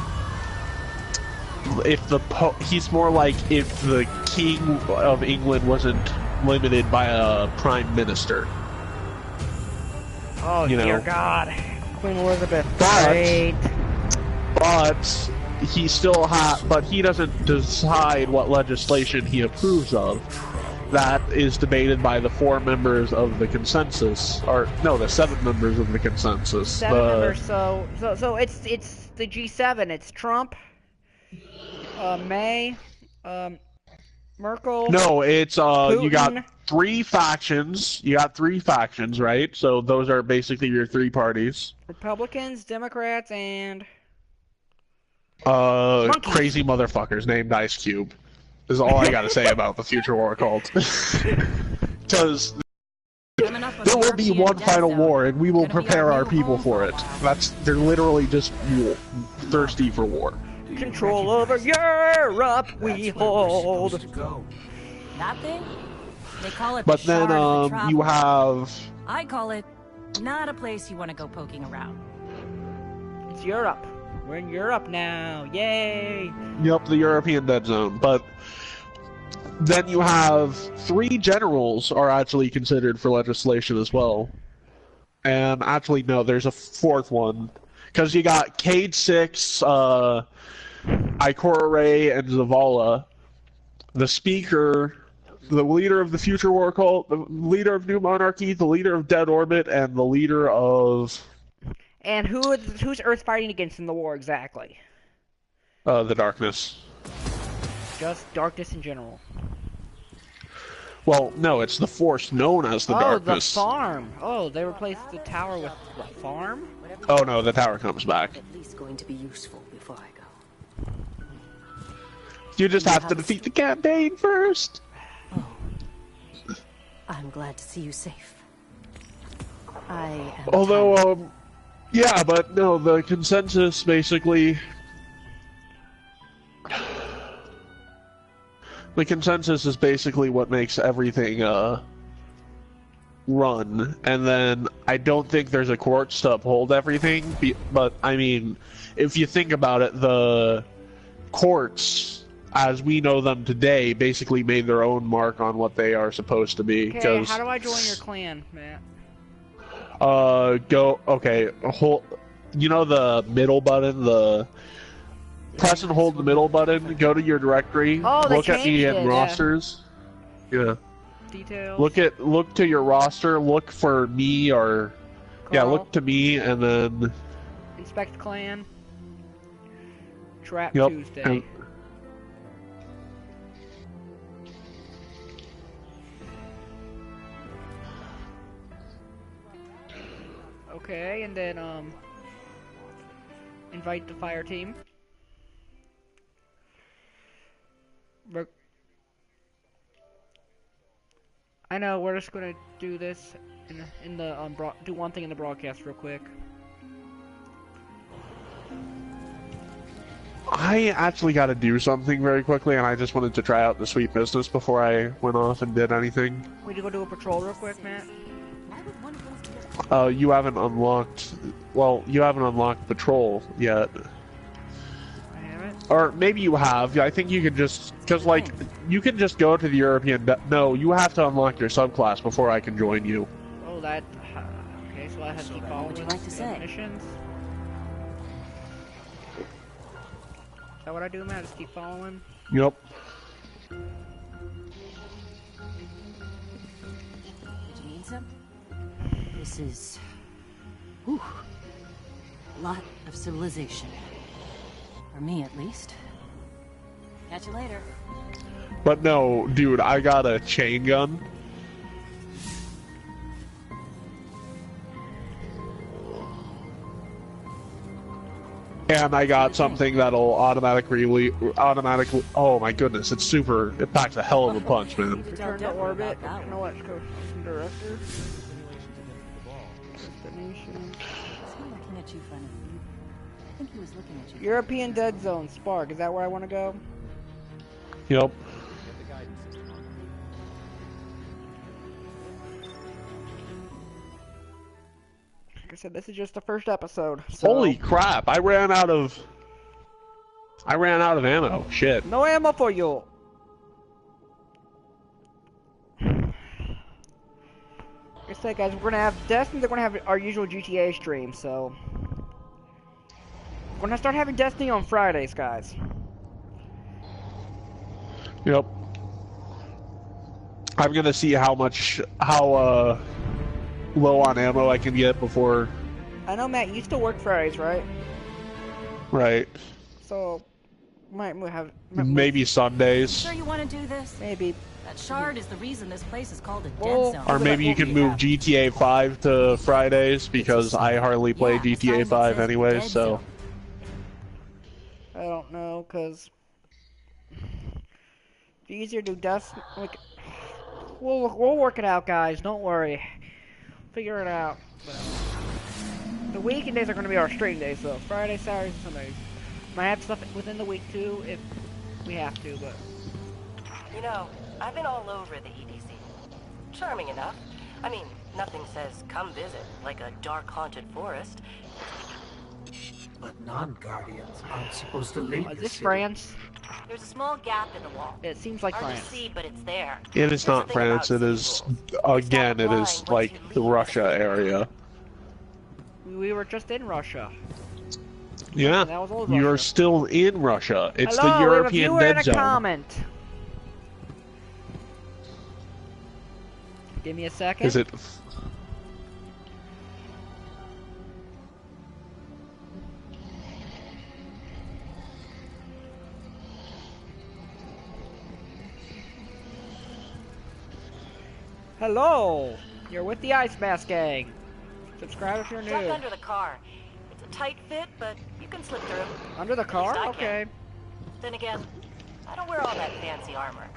If the he's more like if the King of England wasn't limited by a prime minister. Oh dear God, Queen Elizabeth. But he still but he doesn't decide what legislation he approves of. That is debated by the 4 members of the consensus, or no, the 7 members of the consensus. 7 members. So it's the G7. It's Trump, May, Merkel. No, it's Putin. You got 3 factions. You got 3 factions, right? So those are basically your 3 parties. Republicans, Democrats, and crazy motherfuckers named Ice Cube. Is all I gotta say about the future war cult. Because there will be one final war, and we will prepare our people for it. They're literally just thirsty for war. Control over Europe we hold. That thing? They call it But the then Shard of the you Tropics. have. I call it not a place you want to go poking around. It's Europe. We're in Europe now. Yay! Yep, the European Dead Zone. But then you have 3 generals are actually considered for legislation as well. And actually, no, there's a 4th one. Because you got Cade 6, Ikora Ray, and Zavala. The Speaker, the leader of the Future War Cult, the leader of New Monarchy, the leader of Dead Orbit, and the leader of... And who's Earth fighting against in the war exactly? The Darkness. Just darkness in general. Well, no, it's the force known as the Darkness. Oh, the farm. Oh, they replaced the tower with the farm? Oh no, the tower comes back. At least going to be useful before I go. You just have to defeat the campaign first. Oh. I'm glad to see you safe. Although, yeah, but no, the consensus basically... The consensus is basically what makes everything, run. And then, I don't think there's a courts to uphold everything, but, I mean, if you think about it, the courts, as we know them today, basically made their own mark on what they are supposed to be. Okay, how do I join your clan, Matt? You know the middle button, press and hold the middle button, go to your directory, look at me in rosters. Yeah. Details. Look to your roster, look for me or... Carl. Yeah, look to me and then... Inspect clan. Trap Yep. Tuesday. Okay, and then, invite the fire team. I know, we're just gonna do this in the do one thing in the broadcast real quick. I actually got to do something very quickly, and I just wanted to try out the sweet business before I went off and did anything. We need to go do a patrol real quick, Matt. You haven't unlocked... Well, you haven't unlocked patrol yet. I haven't? Or maybe you have. I think you can just... Because, like, you can just go to the European... No, you have to unlock your subclass before I can join you. Oh, that... okay, so I have to keep following would you like to say? missions. Is that what I do, Matt? Just keep following? Yep. Did you need some? This is... Whew. A lot of civilization. For me, at least. Catch you later. But no, dude, I got a chain gun. And I got something that'll automatically... Oh my goodness, it's super... It packs a hell of a punch, man. Return to orbit. You know what? Director. Destination. Looking at you funny. I think he was looking at you. European Dead Zone. Spark. Is that where I want to go? Yep. I said, this is just the first episode. So... Holy crap! I ran out of ammo. Shit. No ammo for you. Like I said, guys, we're gonna have Destiny. They're gonna have our usual GTA stream. So we're gonna start having Destiny on Fridays, guys. Yep. I'm gonna see how low on ammo I can get before. I know, Matt, you still work Fridays, right? Right. So, might have... Maybe Sundays. Sure you want to do this? Maybe. That shard is the reason this place is called a dead zone. Or maybe you can move GTA 5 to Fridays, because I hardly play GTA 5 anyway, so... I don't know, because... It's easier to do Destiny... Like, we'll work it out, guys. Don't worry. Figure it out. But the weekend days are going to be our stream days, so Friday, Saturdays, and Sundays. Might have stuff within the week too, if we have to, but... You know, I've been all over the EDZ. Charming enough. I mean, nothing says come visit, like a dark haunted forest. But non-Guardians aren't supposed to leave Is this France? There's a small gap in the wall. It seems like Hard France. to see, but it's there. It is not France, it is... Again, it is like the Russia area. We were just in Russia. Yeah, That was old you're Russia. still in Russia. It's Hello, the European we have a viewer dead and a zone. comment. Give me a second. Is it? Hello, you're with the Ice Mask Gang. Subscribe if you're new. Duck under the car. It's a tight fit, but you can slip through. Under the At car? least I Okay. can. Then again, I don't wear all that fancy armor.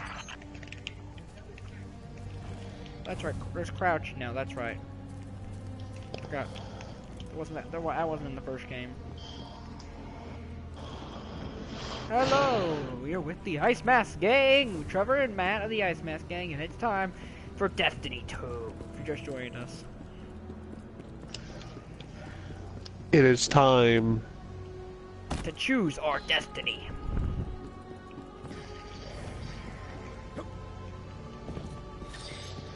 That's right. There's Crouch now. That's right. Forgot. I wasn't in the first game. Hello, you're with the Ice Mask Gang. Trevor and Matt of the Ice Mask Gang, and it's time for Destiny 2. If you're just joining us. It is time To choose our destiny.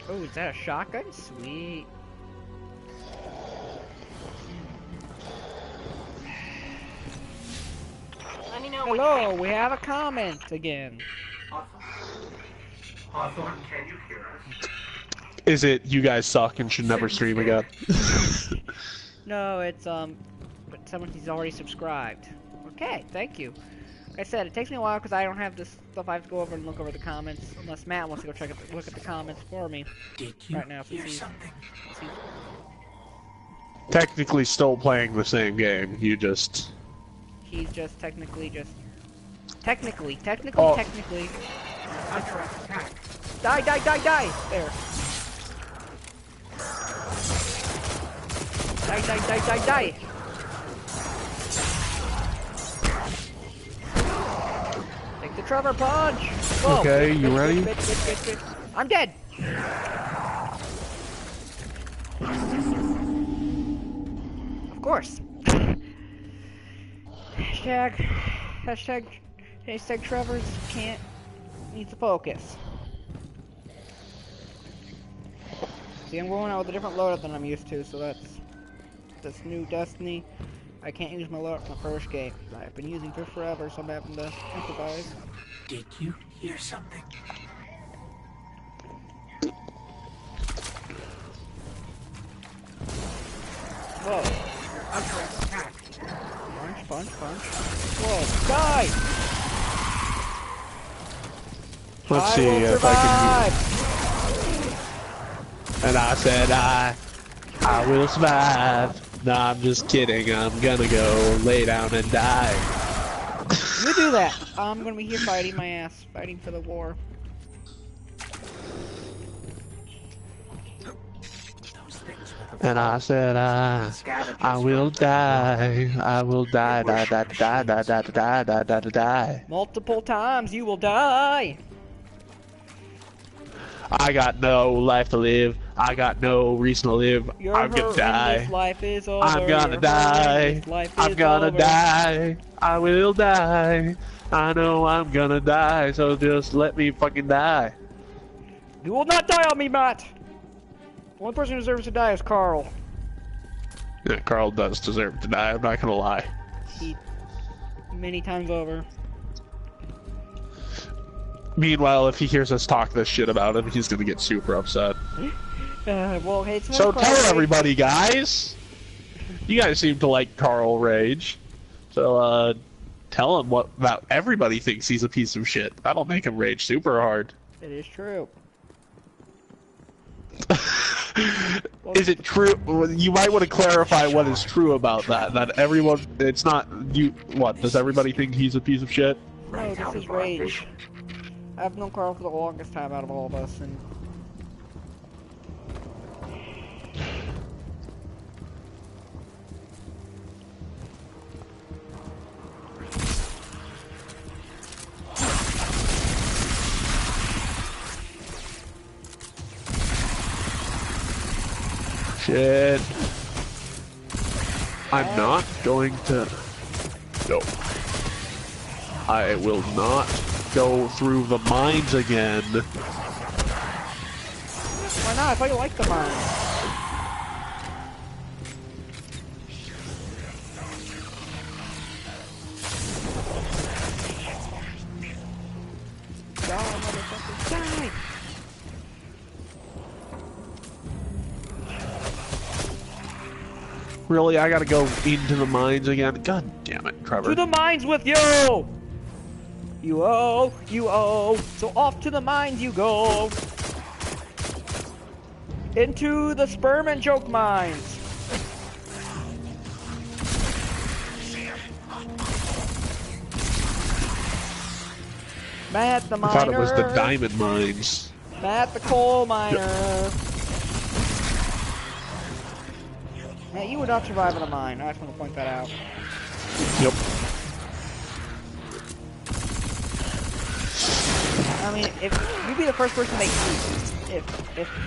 Oh, is that a shotgun? Sweet. Let me know Hello, we have a comment again. Hawthorne, can you hear us? Is it you guys suck and should never stream again? No, it's but someone's already subscribed. Okay, thank you. Like I said, it takes me a while because I don't have this stuff. I have to go over and look over the comments. Unless Matt wants to go look at the comments for me. Did you right now, hear something? Technically still playing the same game. You just... He's just technically Oh. technically. Die! There. Die! Take the Trevor punch! Whoa. Okay, you ready? Bitch. I'm dead! Of course. Hashtag Trevor's needs to focus. See, I'm going out with a different loadout than I'm used to, so that's this new Destiny. I can't use my loadout from the first game. I've been using for forever, so I'm having to improvise. Did you hear something? Whoa. Punch. Whoa, die! Let's see if I can... And I said I will survive. Nah, I'm just kidding. I'm gonna go lay down and die. You do that. I'm gonna be here fighting my ass. Fighting for the war. And I said I will die. I will die. Multiple times you will die. I got no life to live. I got no reason to live. You're I'm gonna hurting, die. this life is over. I'm gonna You're die. hurting, this life I'm is gonna over. die. I will die. I know I'm gonna die, so just let me fucking die. You will not die on me, Matt! The only person who deserves to die is Carl. Yeah, Carl does deserve to die, I'm not gonna lie. Many times over. Meanwhile, if he hears us talk this shit about him, he's gonna get super upset. Well, hey, it's So Carl tell Rage. everybody, guys! You guys seem to like Carl Rage. So, tell him what about everybody thinks he's a piece of shit. That'll make him rage super hard. It is true. Is it true? You might want to clarify what is true about that. That everyone, it's not you. What does everybody think he's a piece of shit? No, this is Rage. I've known Carl for the longest time out of all of us, and Shit. I'm not going to. No. I will not go through the mines again. why not? I thought you liked the mine. Die, motherfucker, die! Really, I gotta go into the mines again? God damn it, Trevor. To the mines with you! You owe, so off to the mines you go! Into the sperm and joke mines! Matt the miner! I thought it was the diamond mines. Matt the coal miner! Matt, you would not survive in a mine. I just want to point that out. Yep. I mean, if you'd be the first person they eat, if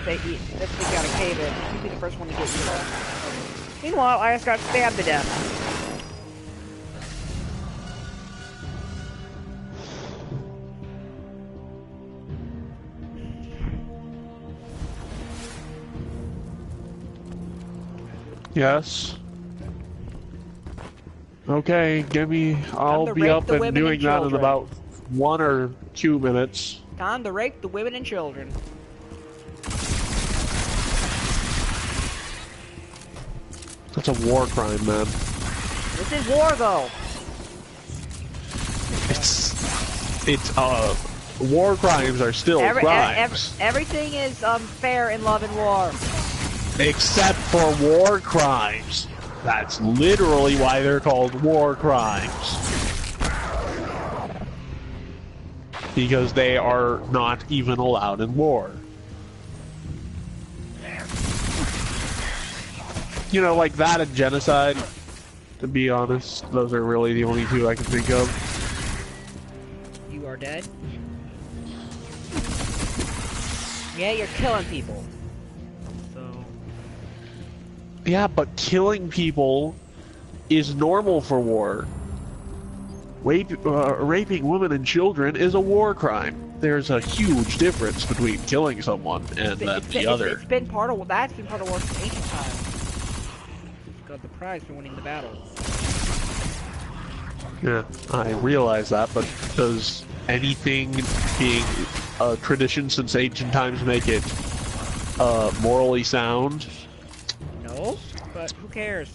they got a cave in, you'd be the first one to get eaten. Meanwhile, I just got stabbed to death. Yes. Okay, give me. I'll be up and doing that in about 1 or 2 minutes. Time to rape the women and children. That's a war crime, man. This is war, though. It's war crimes are still crimes. Everything is fair in love and war. Except for war crimes. That's literally why they're called war crimes. Because they are not even allowed in war. You know, like that and genocide, to be honest. Those are really the only two I can think of. You are dead? Yeah, you're killing people. Yeah, but killing people is normal for war. Raping women and children is a war crime. There's a huge difference between killing someone and the other. It's been part of that's been part of war since ancient times. Got the prize for winning the battle. Yeah, I realize that, but does anything being a tradition since ancient times make it morally sound? No, but who cares?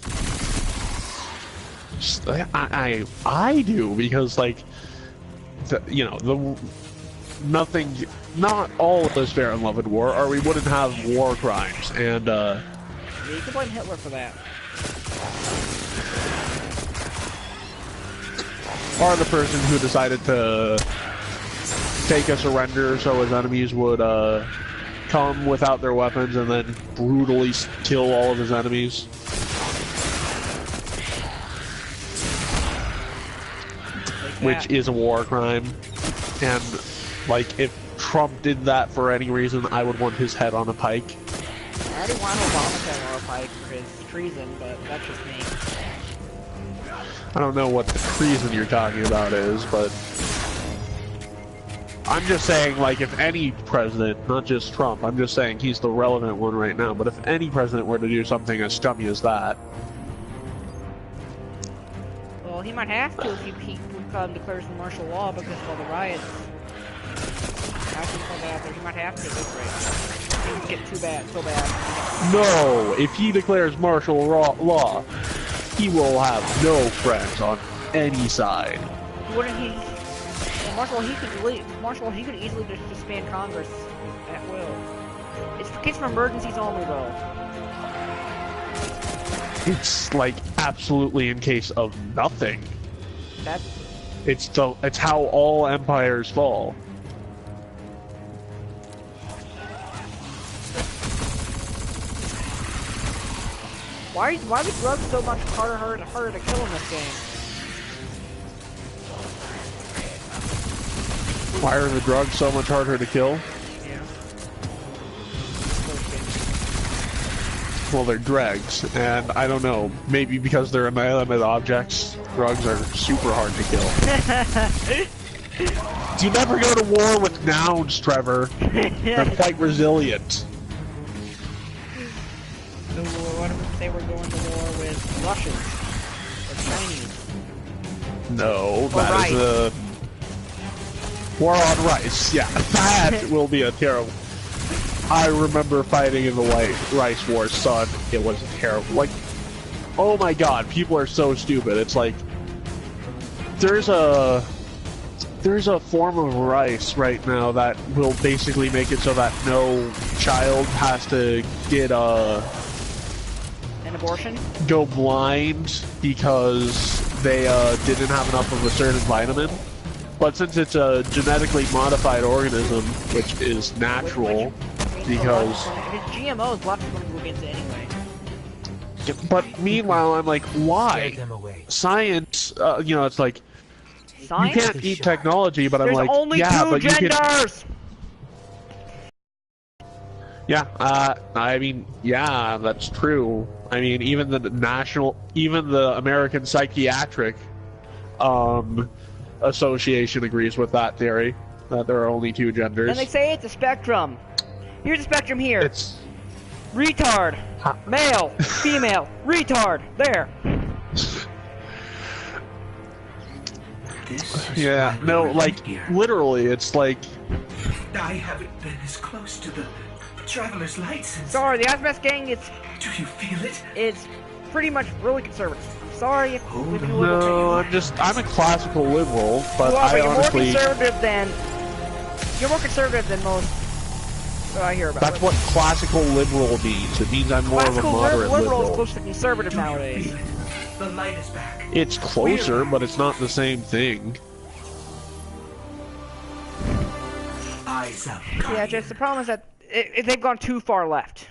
I do, because like, not all of us fair in love and war, or we wouldn't have war crimes, and yeah, you can blame Hitler for that. Or the person who decided to take a surrender so his enemies would come without their weapons and then brutally kill all of his enemies. Which is a war crime. And, like, if Trump did that for any reason, I would want his head on a pike. I already want Obama to have a fight for his treason, but that's just me. I don't know what the treason you're talking about is, but I'm just saying, like, if any president, not just Trump, I'm just saying he's the relevant one right now, but if any president were to do something as scummy as that... Well, he might have to if he declares martial law because of all the riots. I think that he might have to at this rate. Things get too bad, so bad. No! If he declares martial law, he will have no friends on any side. Wouldn't he? Marshall, he could easily just disband Congress at will. It's for case of emergencies only, though. It's like absolutely in case of nothing. It's how all empires fall. Why are the drugs so much harder to kill in this game? Why are the drugs so much harder to kill? Yeah. Well, they're dregs, and I don't know, maybe because they're inanimate objects, drugs are super hard to kill. You never go to war with nouns, Trevor. They're quite resilient. So what if they were going to war with Russians or Chinese? No, that is a war on rice. Yeah, that will be a terrible. I remember fighting in the White Rice War, son. It was terrible. Like, oh my god, people are so stupid. It's like there's a form of rice right now that will basically make it so that no child has to get an abortion? Go blind because they didn't have enough of a certain vitamin. But since it's a genetically modified organism, which is natural, because... If it's GMOs, lots of people will get it anyway. But meanwhile, I'm like, why? Science, you know, it's like, Science? you can't eat technology, but I'm like, only yeah, two but genders! Yeah, I mean, yeah, that's true. I mean, even the American Psychiatric Association agrees with that theory, that there are only two genders. And they say it's a spectrum. Here's a spectrum here. It's... retard, male, female, retard, there. Yeah, no, like, literally, it's like... I haven't been as close to the traveler's light since... Sorry, the Ice Gang, Do you feel it? It's pretty much really conservative. Sorry if No, I'm a classical liberal, but I honestly... You're more conservative than most that I hear about. That's what classical liberal means. It means I'm more of a moderate liberal. Is close to conservative nowadays. The light is back. It's closer, but it's not the same thing. Eyes up. Yeah, just the problem is that they've gone too far left.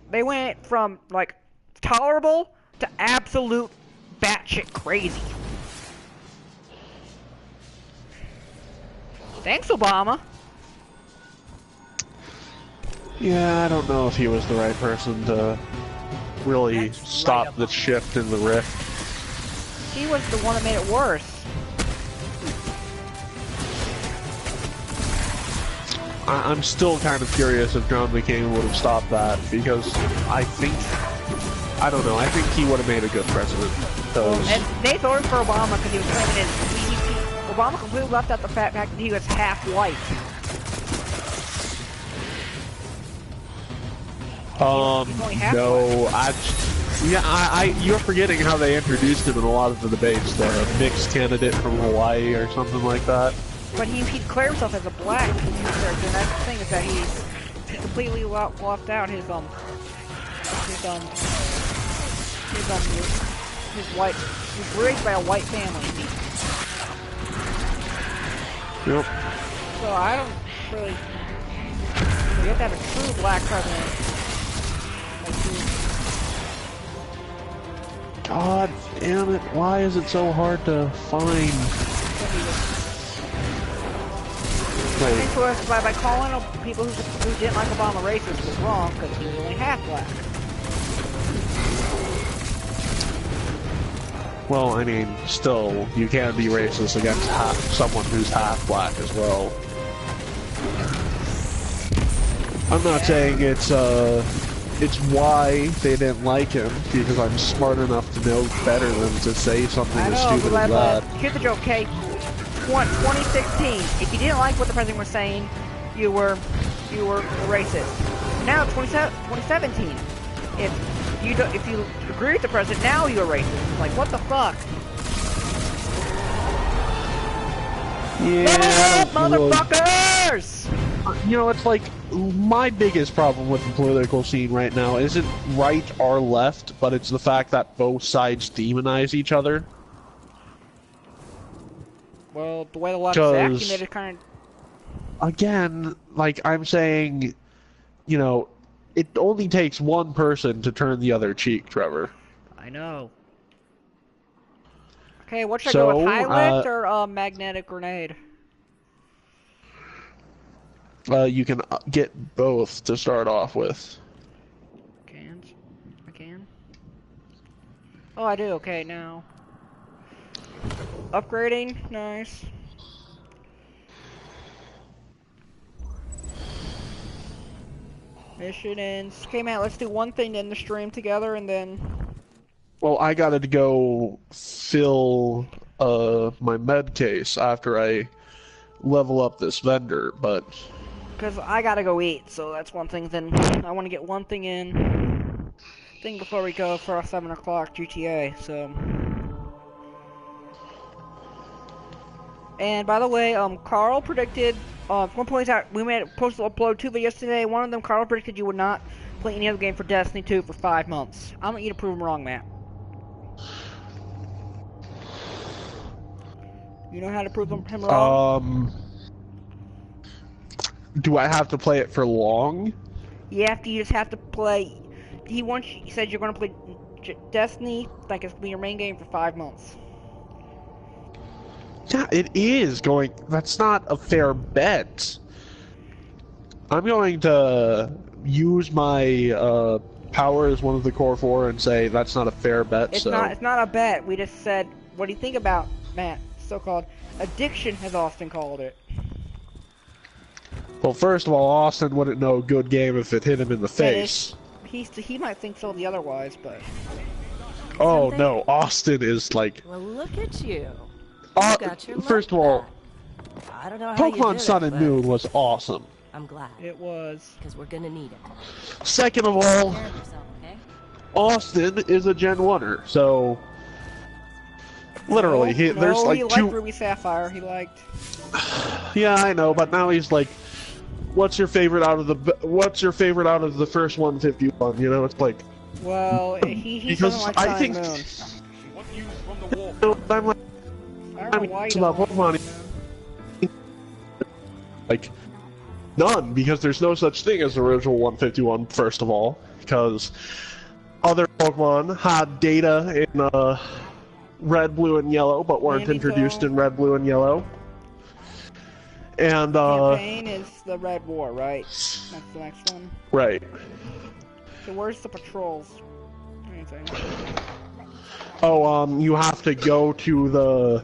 They went from, like, tolerable to absolute batshit crazy. Thanks, Obama. Yeah, I don't know if he was the right person to really stop the shift in the rift. He was the one that made it worse. I'm still kind of curious if John McCain would have stopped that, because I think he would have made a good president. And they voted for Obama because he was claiming Obama completely left out the fact that he was half white. No, you're forgetting how they introduced him in a lot of the debates. The mixed candidate from Hawaii or something like that. But he declared himself as a black character, and that's the thing is that he completely left out his white. He was raised by a white family. Yep. So I don't really. You have to have a true black president. God damn it! Why is it so hard to find? Thanks to us by calling people who didn't like Obama racist was wrong because he was only half black. Well, I mean, still, you can't be racist against someone who's half black as well. I'm not saying it's why they didn't like him, because I'm smart enough to know better than to say something as stupid as that. Here's the joke, Kate. 2016, if you didn't like what the president was saying, you were racist. Now 2017, if you agree with the president, now you're racist. Like, what the fuck? Yeah, motherfuckers! You know, it's like, my biggest problem with the political scene right now isn't right or left, but it's the fact that both sides demonize each other. Well, the way the left is acting, it kind of... Again, like, I'm saying, you know, it only takes one person to turn the other cheek, Trevor. I know. Okay, what should I go with, high-lift or magnetic grenade? You can get both to start off with. I can? Oh, I do, okay, now. Upgrading, nice. Mission ends. Okay, Matt, let's do one thing to end the stream together, and then... Well, I gotta go fill my med case after I level up this vendor, but... Because I gotta go eat, so that's one thing. Then I want to get one thing in before we go for our 7 o'clock GTA, so... And by the way, Carl predicted, one point out, we made supposed to upload 2 videos today. One of them, Carl predicted you would not play any other game for Destiny 2 for 5 months. I want you to prove him wrong, Matt. You know how to prove him wrong? Do I have to play it for long? You just have to play. He said you're gonna play Destiny like it's gonna be your main game for 5 months. Yeah, it is going. That's not a fair bet. I'm going to use my power as one of the core 4 and say that's not a fair bet. It's not a bet. We just said, what do you think about, Matt? So-called addiction, as Austin called it. Well, first of all, Austin wouldn't know a good game if it hit him in the face. He might think so the otherwise, but... Oh, no, Austin is like... Well, look at you. First of all, I don't know how Pokemon Sun and Moon was awesome. I'm glad. It was. Because we're gonna need it. Second of all, Austin is a Gen 1er, so... Literally, there's like he liked Ruby Sapphire, he liked... Yeah, I know, but now he's like... What's your favorite out of the first 151? You know, it's like. Well, he doesn't like Sun and Moon. I'm like. I don't know why you don't Pokemon. Like, none, because there's no such thing as the original 151. First of all, because other Pokemon had data in Red, Blue, and Yellow, but weren't introduced in Red, Blue, and Yellow. And campaign is the Red War, right? That's the next one. Right. So where's the patrols? Anything? Oh, you have to go to the...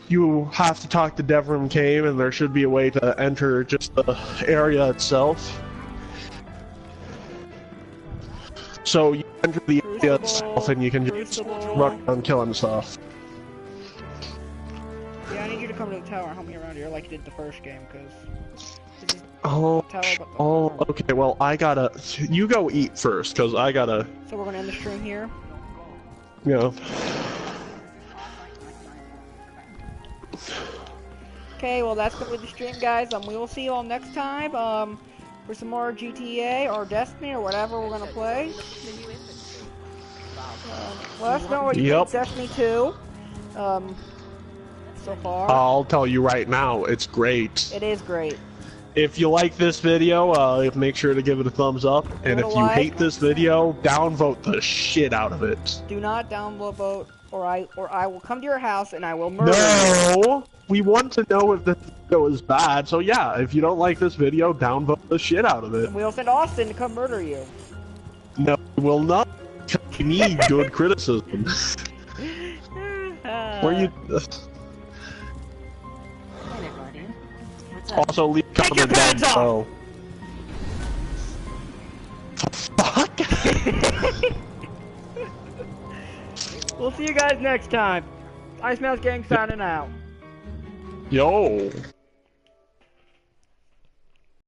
You have to talk to Devrim Cave, and there should be a way to enter just the area itself. So you enter the area itself, and you can just run around killing stuff. Yeah, I need you to come to the tower and help me around here like you did the first game, because... Okay, well, I gotta... You go eat first, because I gotta... So we're gonna end the stream here? Yeah. Okay, well, that's gonna be the stream, guys. We will see you all next time, for some more GTA, or Destiny, or whatever we're gonna play. Let us know what you think of Destiny 2. So far. I'll tell you right now, it's great. It is great. If you like this video, make sure to give it a thumbs up. And if you hate this video, downvote the shit out of it. Do not downvote, or I will come to your house and I will murder you. No! we want to know if the video is bad. So yeah, if you don't like this video, downvote the shit out of it. We'll send Austin to come murder you. No, we will not. We need good criticism. Where you? Also, leave a comment down below. Fuck. We'll see you guys next time. Ice Mouse Gang signing out. Yo.